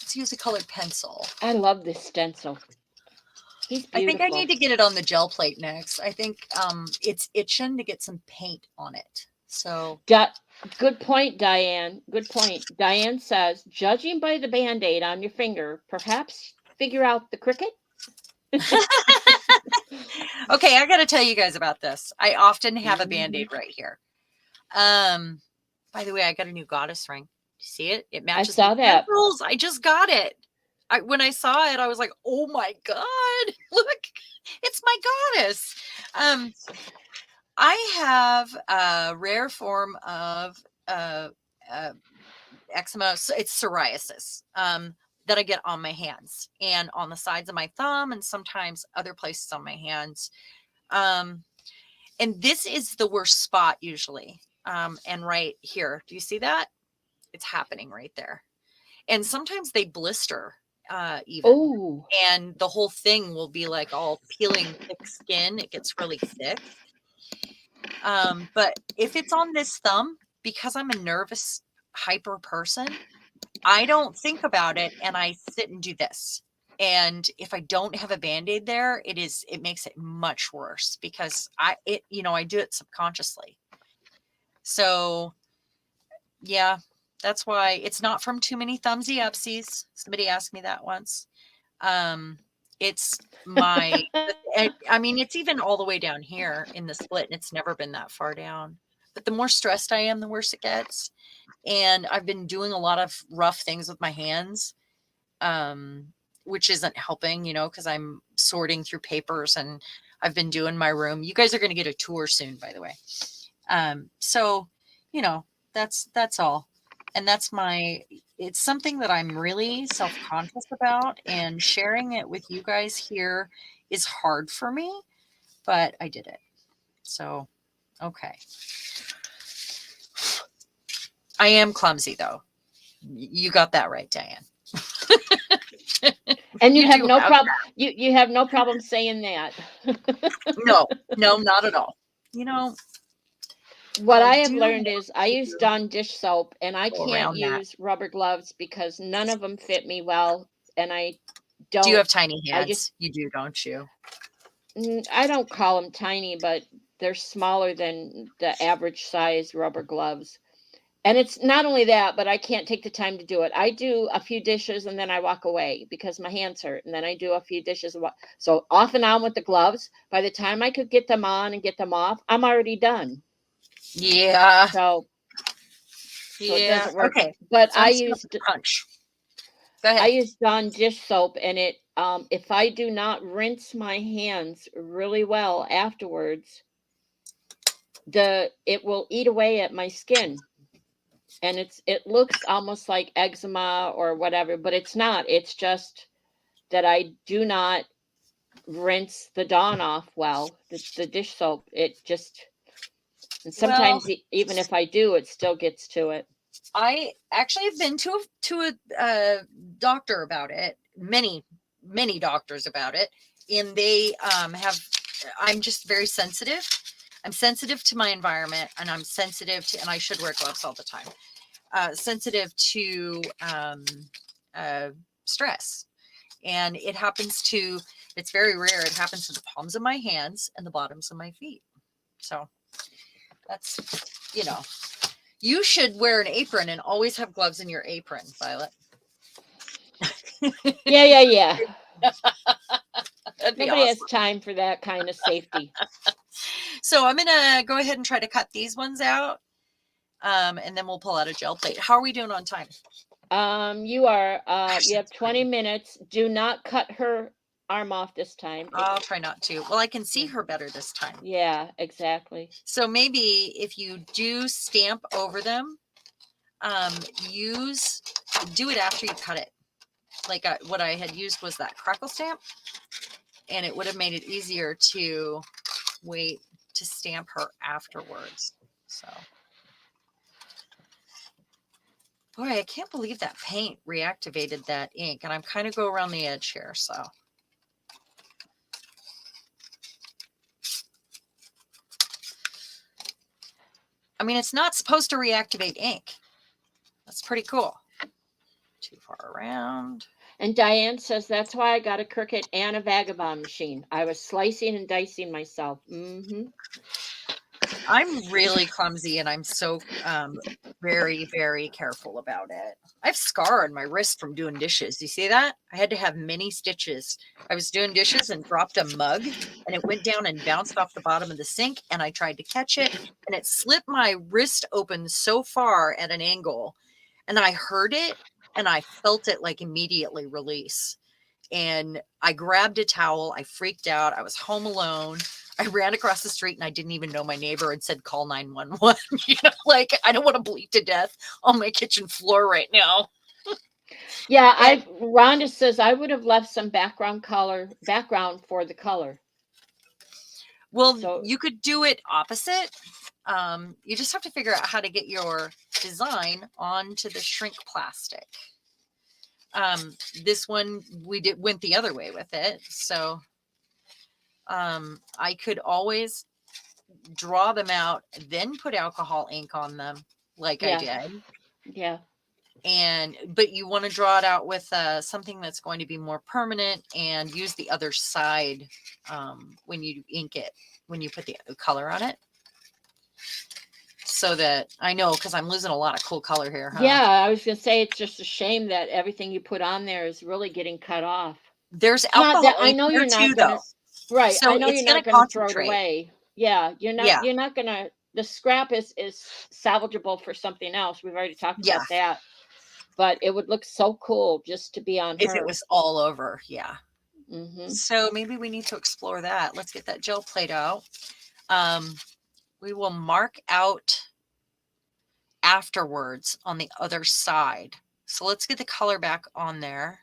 Let's use a colored pencil. I love this stencil. He's beautiful. I think I need to get it on the gel plate next. I think it's itching to get some paint on it. So good point, Diane. Good point. Diane says, judging by the Band-Aid on your finger, perhaps figure out the cricket. Okay, I got to tell you guys about this. I often have a Band-Aid right here. By the way, I got a new goddess ring. You see it? It matches. I saw that. Stencils. I just got it. When I saw it, I was like, "Oh my god! Look, it's my goddess." I have a rare form of eczema. So it's psoriasis. That I get on my hands and on the sides of my thumb and sometimes other places on my hands. And this is the worst spot usually. And right here, do you see that? It's happening right there. And sometimes they blister even. Oh. And the whole thing will be like all peeling thick skin. It gets really thick. But if it's on this thumb, because I'm a nervous, hyper person, I don't think about it and I sit and do this. And if I don't have a Band-Aid there, it makes it much worse because I do it subconsciously. So yeah, that's why it's not from too many thumbsy upsies. Somebody asked me that once. It's my, I mean, it's even all the way down here in the split and it's never been that far down. But the more stressed I am, the worse it gets. And I've been doing a lot of rough things with my hands, which isn't helping, because I'm sorting through papers and I've been doing my room. You guys are going to get a tour soon, by the way. So, that's all. And it's something that I'm really self-conscious about, and sharing it with you guys here is hard for me, but I did it. So, okay. I am clumsy though. You got that right, Diane. And you have no problem. You have no problem saying that. No, not at all. What I have learned is I use Dawn dish soap and I can't use rubber gloves because none of them fit me well. And I don't. Do you have tiny hands? You do, don't you? I don't call them tiny, but they're smaller than the average size rubber gloves. And it's not only that, but I can't take the time to do it. I do a few dishes and then I walk away because my hands hurt. And then I do a few dishes. So off and on with the gloves. By the time I could get them on and get them off, I'm already done. Yeah. So so it Yeah. doesn't work. Okay. But So I'm just gonna put punch. Go I ahead. use Dawn dish soap, and it if I do not rinse my hands really well afterwards, it will eat away at my skin, and it looks almost like eczema or whatever, but it's not. It's just that I do not rinse the Dawn off well, the dish soap. It just, and Well, sometimes even if I do, it still gets to it. I actually have been to a doctor about it. Many doctors about it, and they have. I'm just very sensitive. I'm sensitive to my environment, and I'm sensitive to, and I should wear gloves all the time. Sensitive to stress, and it happens to. It's very rare. It happens to the palms of my hands and the bottoms of my feet. So that's, you know, you should wear an apron and always have gloves in your apron, Violet. Yeah. That'd be Nobody has awesome. time for that kind of safety. So I'm gonna go ahead and try to cut these ones out, and then we'll pull out a gel plate. How are we doing on time? You are Gosh, you have that's 20 pretty. minutes. Do not cut her arm off this time. I'll try not to. Well, I can see her better this time. Yeah, exactly. So maybe if you do stamp over them, use do it after you cut it. Like what I had used was that crackle stamp, and it would have made it easier to wait to stamp her afterwards. So, boy, I can't believe that paint reactivated that ink, and I'm kind of go around the edge here. So, I mean, it's not supposed to reactivate ink. That's pretty cool. Too far around. And Diane says that's why I got a Cricut and a Vagabond machine. I was slicing and dicing myself. I'm really clumsy, and I'm so very, very careful about it. I have scar on my wrist from doing dishes. You see that? I had to have many stitches. I was doing dishes and dropped a mug, and it went down and bounced off the bottom of the sink, and I tried to catch it, and it slipped my wrist open so far at an angle, and I heard it, and I felt it like immediately release. And I grabbed a towel. I freaked out. I was home alone. I ran across the street, and I didn't even know my neighbor, and said, call 911. You know, like, I don't want to bleed to death on my kitchen floor right now. Yeah, Rhonda says I would have left some background for the color. Well, So you could do it opposite. You just have to figure out how to get your design onto the shrink plastic. This one went the other way with it. So I could always draw them out, then put alcohol ink on them like I did. Yeah. But you want to draw it out with something that's going to be more permanent, and use the other side when you ink it, when you put the color on it. So that I know, because I'm losing a lot of cool color here. Huh? Yeah, I was going to say it's just a shame that everything you put on there is really getting cut off. There's Not alcohol that I ink know there you're not too, going to, though. right. So I know it's you're going not to going to throw it concentrate. away. Yeah, you're not going to, the scrap is salvageable for something else. We've already talked about that. But it would look so cool just to be on her. If it was all over, yeah. Mm-hmm. So maybe we need to explore that. Let's get that gel plate out. We will mark out afterwards on the other side. So let's get the color back on there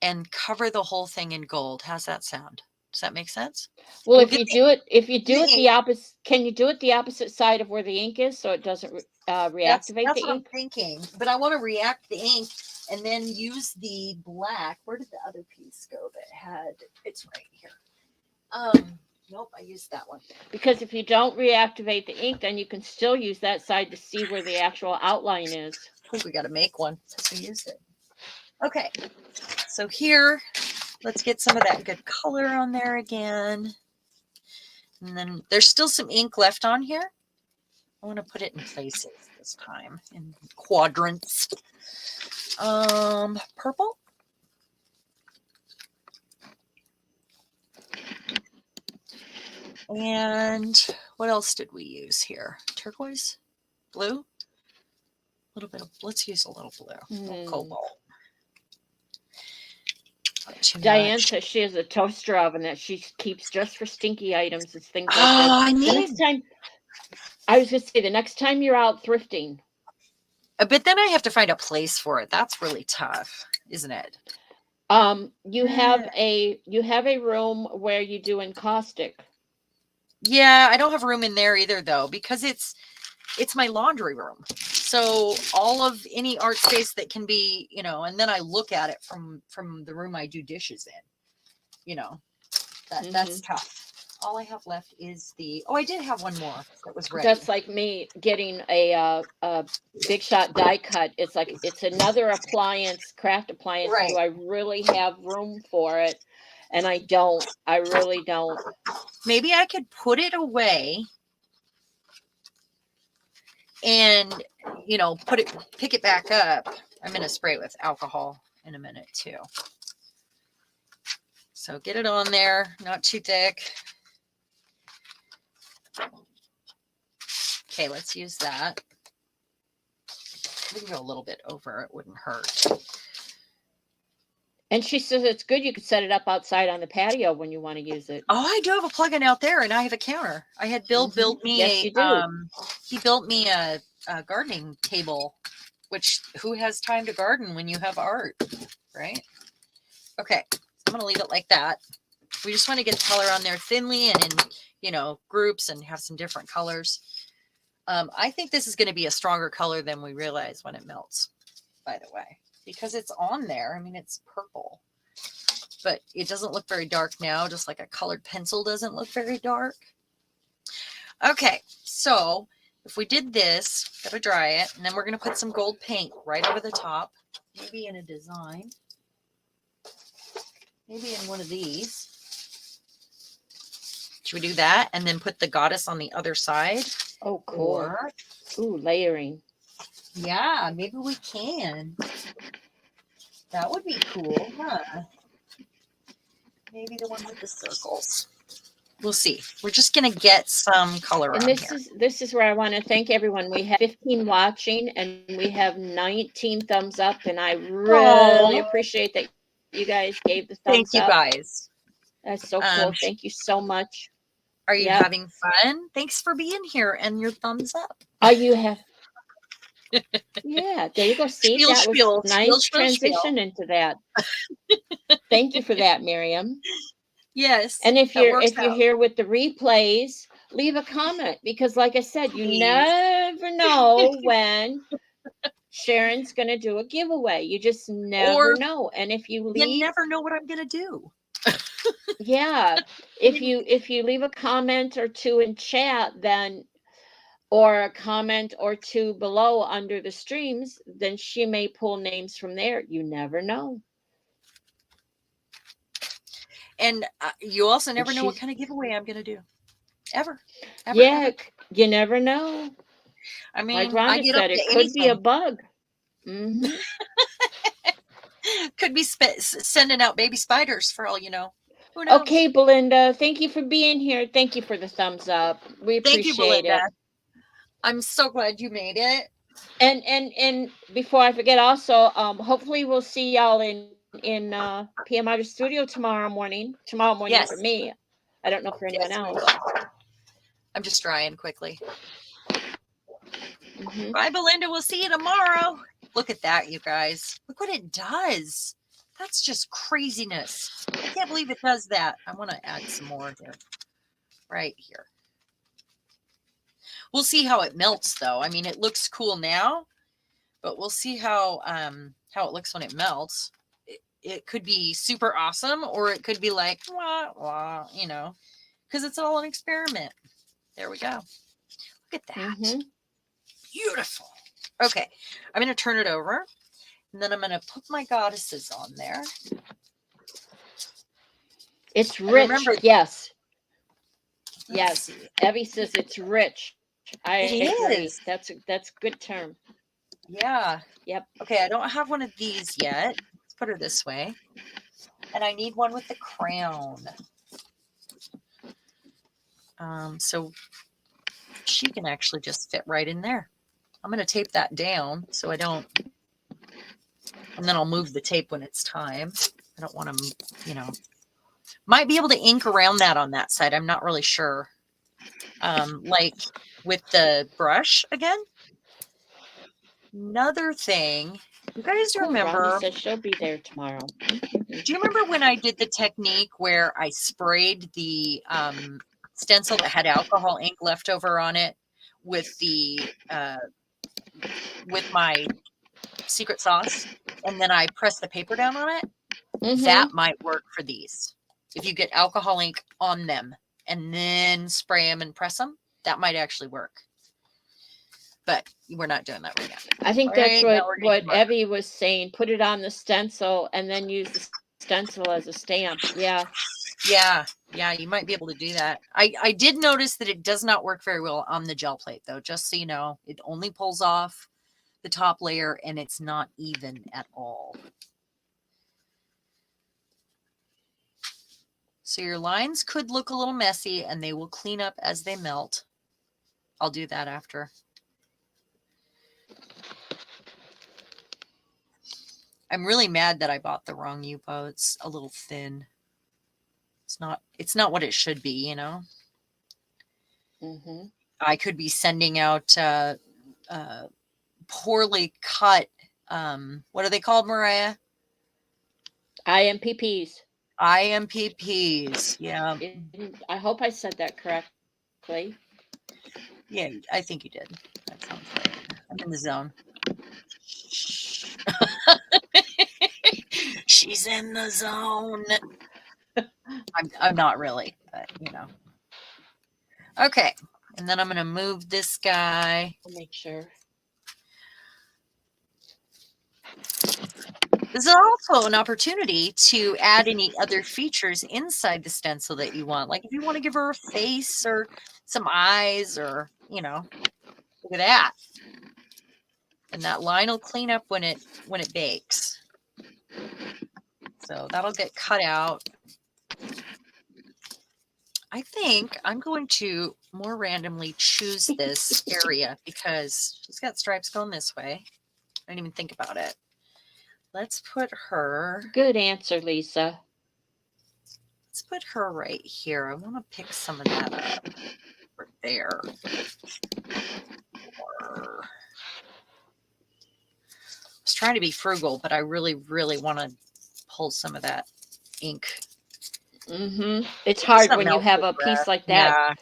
and cover the whole thing in gold. How's that sound? Does that make sense? Well, if you do it the opposite, can you do it the opposite side of where the ink is so it doesn't reactivate that's the what ink? I'm thinking. But I want to react the ink and then use the black. Where did the other piece go that had? It's right here. Nope, I used that one. Because if you don't reactivate the ink, then you can still use that side to see where the actual outline is. I think we got to make one since we used it. Okay, so here, let's get some of that good color on there again. And then there's still some ink left on here. I want to put it in places this time, in quadrants. Purple. And what else did we use here? Turquoise? Blue? little bit of, let's use a little blue, a little Hmm. cobalt. Not too Diane much. says she has a toaster oven that she keeps just for stinky items and things like Oh, this. I The need, next time, I was going to say, the next time you're out thrifting, but then I have to find a place for it. That's really tough, isn't it? you have a room where you do encaustic. Yeah, I don't have room in there either though, because it's my laundry room. So all of any art space that can be, you know, and then I look at it from the room I do dishes in, you know, that's tough. All I have left is the, oh, I did have one more that was ready. That's like me getting a Big Shot die cut. It's like it's another appliance, craft appliance. Right. Do I really have room for it? And I don't. I really don't. Maybe I could put it away and, you know, pick it back up. I'm going to spray it with alcohol in a minute too. So get it on there, not too thick. Okay, let's use that. We can go a little bit over, it wouldn't hurt. And she says it's good. You could set it up outside on the patio when you want to use it. Oh, I do have a plug-in out there, and I have a counter. I had Bill build me Yes, you do. He built me a gardening table, which who has time to garden when you have art, right? Okay, so I'm gonna leave it like that. We just want to get the color on there thinly and in, you know, groups and have some different colors. I think this is going to be a stronger color than we realize when it melts, by the way, because it's on there. I mean, it's purple, but it doesn't look very dark now, just like a colored pencil doesn't look very dark. Okay, so if we did this, gotta dry it, and then we're going to put some gold paint right over the top, maybe in a design, maybe in one of these. Should we do that and then put the goddess on the other side? Oh, cool. Or, ooh, layering. Yeah, maybe we can. That would be cool, huh? Maybe the one with the circles. We'll see. We're just gonna get some color And on here. this is where I want to thank everyone. We have 15 watching and we have 19 thumbs up, and I really appreciate that you guys gave the thumbs Thank you up. guys. That's so cool. Thank you so much. Are you having fun? Thanks for being here and your thumbs up. Are you have? Yeah, there you go. See, Spiel, that spiel, was nice spiel, transition spiel. into that. Thank you for that, Miriam. Yes. And if you're out. here with the replays, leave a comment, because like I said, you never know when Sharon's going to do a giveaway. You just never know. And if you leave, you never know what I'm going to do. Yeah. If you leave a comment or two in chat, then, or a comment or two below under the streams, then she may pull names from there. You never know. And you also never know what kind of giveaway I'm going to do. Ever. Yeah, ever. You never know. I mean, like Rhonda said, it could be a bug. Mm-hmm. Could be sending out baby spiders for all you know. Who knows? Okay, Belinda, thank you for being here. Thank you for the thumbs up. We appreciate it. I'm so glad you made it. And before I forget, also, hopefully we'll see y'all in PM Outer Studio tomorrow morning. Yes. For me. I don't know for anyone else. I'm just drying quickly. Bye, Belinda. We'll see you tomorrow. Look at that, you guys. Look what it does. That's just craziness. I can't believe it does that. I want to add some more here. Right here. We'll see how it melts, though. I mean, it looks cool now, but we'll see how it looks when it melts. It could be super awesome, or it could be like, wah, wah, you know, because it's all an experiment. There we go. Look at that. Beautiful. Okay, I'm going to turn it over, and then I'm going to put my goddesses on there. It's rich. Remember, yes. Yes. Evie says it's rich. I agree. That's a good term. Yeah. Yep. Okay, I don't have one of these yet. Let's put her this way. And I need one with the crown. So she can actually just fit right in there I'm going to tape that down so I don't, and then I'll move the tape when it's time. I don't want to, you know, might be able to ink around that on that side. I'm not really sure. Like with the brush again. Another thing, you guys remember? Rhonda says she'll be there tomorrow. Do you remember when I did the technique where I sprayed the stencil that had alcohol ink left over on it with the with my secret sauce, and then I pressed the paper down on it? That might work for these. If you get alcohol ink on them and then spray them and press them, that might actually work. But we're not doing that right now. I think that's what Evie was saying. Put it on the stencil and then use the stencil as a stamp. Yeah. Yeah. Yeah. You might be able to do that. I did notice that it does not work very well on the gel plate, though. Just so you know, it only pulls off the top layer and it's not even at all. So your lines could look a little messy and they will clean up as they melt. I'll do that after. I'm really mad that I bought the wrong U-boat. It's a little thin. It's not what it should be, you know? I could be sending out poorly cut, what are they called, Mariah? IMPPs. IMPPs, yeah. I hope I said that correctly. Yeah, I think you did. That sounds right. I'm in the zone. She's in the zone. I'm not really, but you know. Okay, and then I'm going to move this guy. I'll make sure. This is also an opportunity to add any other features inside the stencil that you want. Like if you want to give her a face or some eyes or, you know, look at that. And that line will clean up when it bakes. So that'll get cut out. I think I'm going to more randomly choose this area because she's got stripes going this way. I didn't even think about it. Let's put her. Good answer, Lisa. Let's put her right here. I want to pick some of that up right there. I was trying to be frugal, but I really, really want to pull some of that ink. It's hard when you have a piece like that.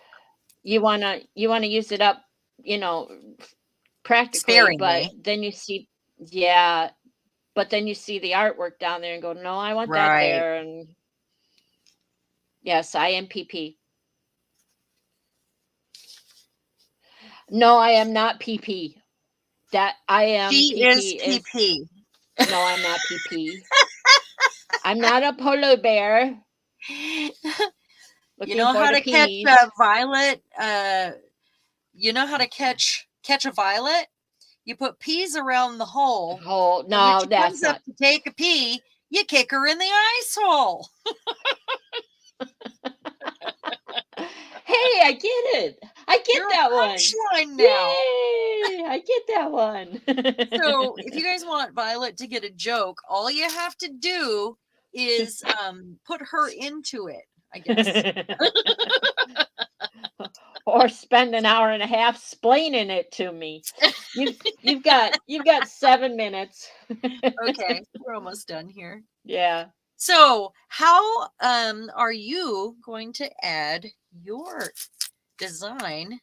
Yeah. You wanna use it up, you know, practically, sparingly. But then you see, yeah. But then you see the artwork down there and go, no, I want that there. And yes, IMPP. No, I am not PP. That I am. She PP is PP. No, I'm not PP. I'm not a polar bear. You know how to catch a violet? You know how to catch a violet? You put peas around the hole. Oh, no, that's not. To take a pee, you kick her in the ice hole. Hey, I get it. I get that one. Punchline now. Yay, I get that one. So if you guys want Violet to get a joke, all you have to do is put her into it, I guess. Or spend an hour and a half explaining it to me. You've got 7 minutes. Okay, we're almost done here. Yeah. So how are you going to add your design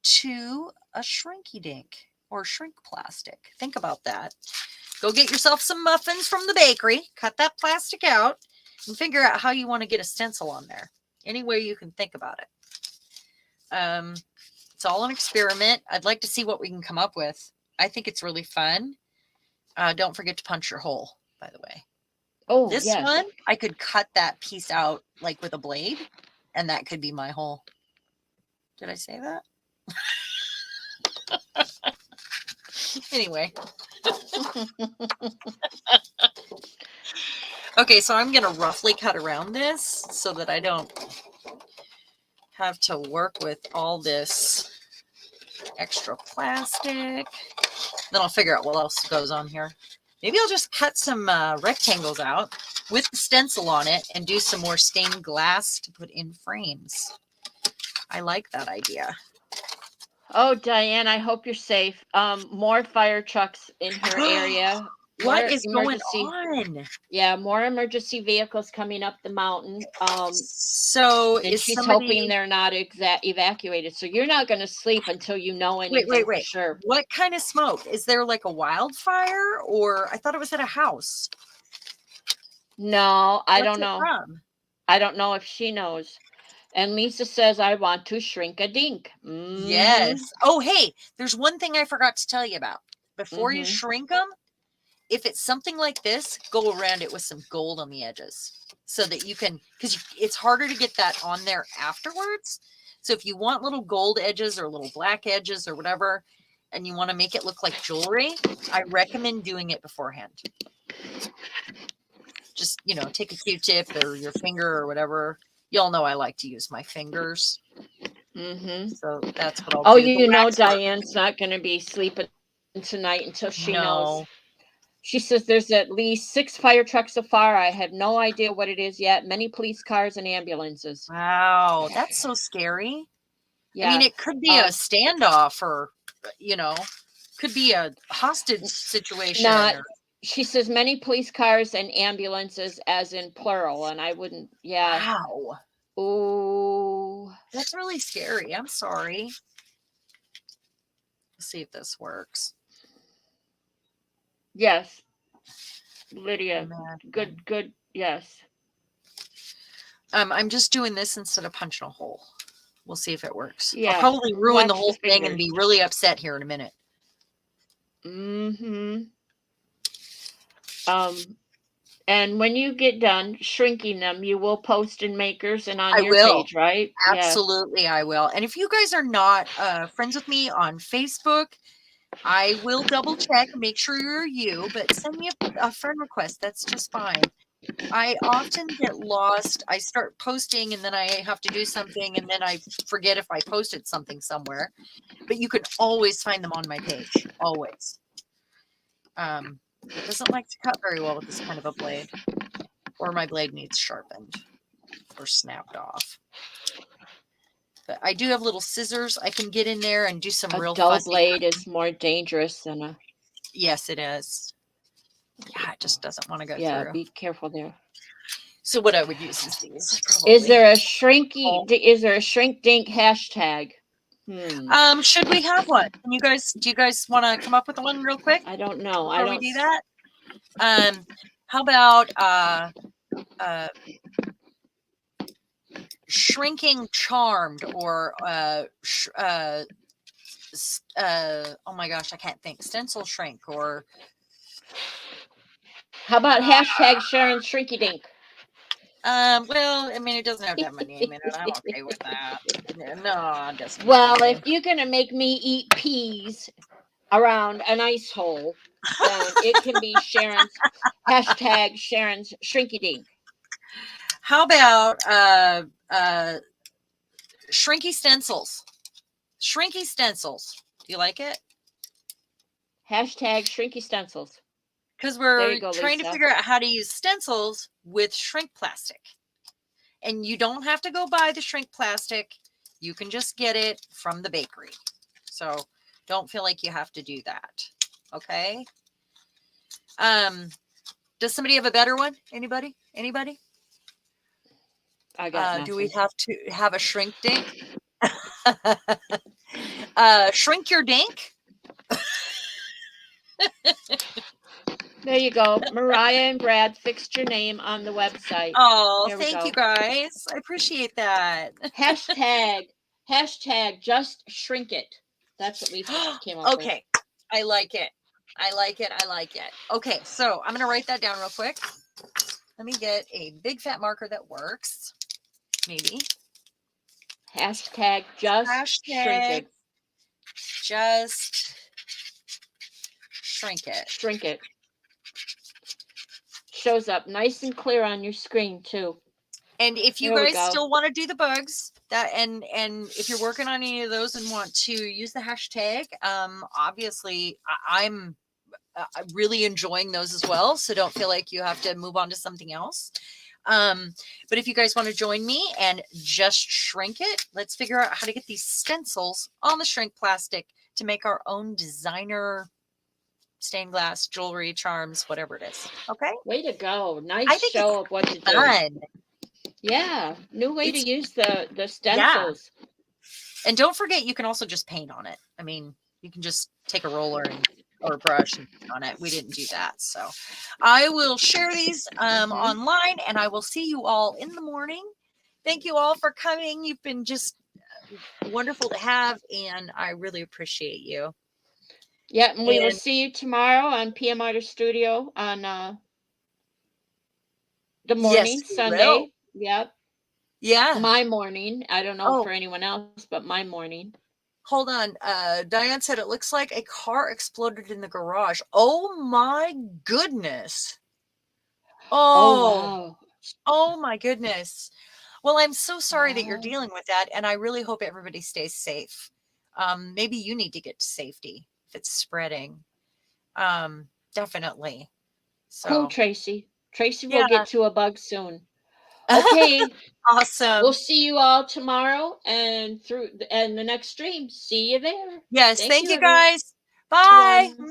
to a shrinky dink or shrink plastic? Think about that. Go get yourself some muffins from the bakery, cut that plastic out, and figure out how you want to get a stencil on there. Any way you can think about it. It's all an experiment. I'd like to see what we can come up with. I think it's really fun. Don't forget to punch your hole, by the way. Oh, this one, I could cut that piece out like with a blade, and that could be my hole. Did I say that? Anyway. Okay, so I'm going to roughly cut around this so that I don't have to work with all this extra plastic. Then I'll figure out what else goes on here. Maybe I'll just cut some rectangles out with the stencil on it and do some more stained glass to put in frames. I like that idea. Oh, Diane, I hope you're safe. More fire trucks in her area. What More is going on? Yeah, more emergency vehicles coming up the mountain. So And is she's somebody hoping they're not evacuated. So you're not going to sleep until you know anything for sure. What kind of smoke? Is there like a wildfire, or I thought it was at a house? No, I What's don't it know. from? I don't know if she knows. And Lisa says, I want to shrink a dink. Yes. Oh, hey, there's one thing I forgot to tell you about. Before you shrink them, if it's something like this, go around it with some gold on the edges so that you can, because it's harder to get that on there afterwards. So if you want little gold edges or little black edges or whatever, and you want to make it look like jewelry, I recommend doing it beforehand. Just, you know, take a Q-tip or your finger or whatever. Y'all know I like to use my fingers. So that's what I'll do. Oh, you know, Diane's not going to be sleeping tonight until she knows. She says there's at least 6 fire trucks so far. I have no idea what it is yet. Many police cars and ambulances. Wow, that's so scary. Yeah. I mean, it could be a standoff or, you know, could be a hostage situation. She says many police cars and ambulances as in plural, and I wouldn't, Wow. Oh. That's really scary. I'm sorry. Let's see if this works. Yes. Lydia. Good. Yes. I'm just doing this instead of punching a hole. We'll see if it works. Yeah. I'll probably ruin the whole thing and be really upset here in a minute. And when you get done shrinking them, you will post in Makers and on your page, right? Absolutely, I will. And if you guys are not friends with me on Facebook, I will double check and make sure you're you, but send me a friend request. That's just fine. I often get lost. I start posting and then I have to do something and then I forget if I posted something somewhere. But you can always find them on my page, always. It doesn't like to cut very well with this kind of a blade, or my blade needs sharpened or snapped off. But I do have little scissors. I can get in there and do some real dull blade is more dangerous than a. Yes, it is. Yeah, it just doesn't want to go through. Yeah, be careful there. So what I would use is these. Probably. Is there a shrink dink hashtag? Should we have one? Do you guys want to come up with one real quick? I don't know. Before we do that? How about shrinking charmed, or oh my gosh, I can't think. Stencil shrink, or how about hashtag Sharon Shrinky Dink? Well, I mean, it doesn't have to have my name in it. I'm okay with that. No, it doesn't. Well, if you're gonna make me eat peas around an ice hole, then it can be Sharon's hashtag Sharon's Shrinky Dink. How about shrinky stencils? Shrinky stencils. Do you like it? Hashtag shrinky stencils. Because we're trying to figure out how to use stencils with shrink plastic. And you don't have to go buy the shrink plastic. You can just get it from the bakery. So don't feel like you have to do that. Okay. Does somebody have a better one? Anybody? I got nothing. Do we have to have a shrink dink? Shrink your dink? There you go. Mariah and Brad fixed your name on the website. Oh, thank you guys. I appreciate that. Hashtag just shrink it. That's what we came up with. Okay. I like it. Okay, so I'm going to write that down real quick. Let me get a big fat marker that works. Maybe. Hashtag just shrink it. Just shrink it. Shrink it. Shows up nice and clear on your screen too. And if you guys still want to do the bugs, that, and if you're working on any of those and want to use the hashtag, obviously I'm really enjoying those as well. So don't feel like you have to move on to something else. But if you guys want to join me and just shrink it, let's figure out how to get these stencils on the shrink plastic to make our own designer stained glass jewelry, charms, whatever it is. Okay. Way to go. I Nice think show of what to it's do. fun. Yeah. New way to It's, use the yeah. stencils. And don't forget, you can also just paint on it. I mean, you can just take a roller or a brush and paint on it. We didn't do that. So I will share these online, and I will see you all in the morning. Thank you all for coming. You've been just wonderful to have, and I really appreciate you. Yeah, and we will see you tomorrow on PM Artist Studio on the morning, yes, Sunday. Yep. Yeah. My morning. I don't know for anyone else, but my morning. Hold on. Diane said it looks like a car exploded in the garage. Oh my goodness. Oh, wow. Oh my goodness. Well, I'm so sorry that you're Wow. dealing with that, and I really hope everybody stays safe. Maybe you need to get to safety if it's spreading. Definitely. Cool, So Tracy. Tracy will yeah. get to a bug soon. Okay. Awesome. We'll see you all tomorrow and the next stream. See you there. Yes. Thank you, you everyone. guys. Bye. Bye.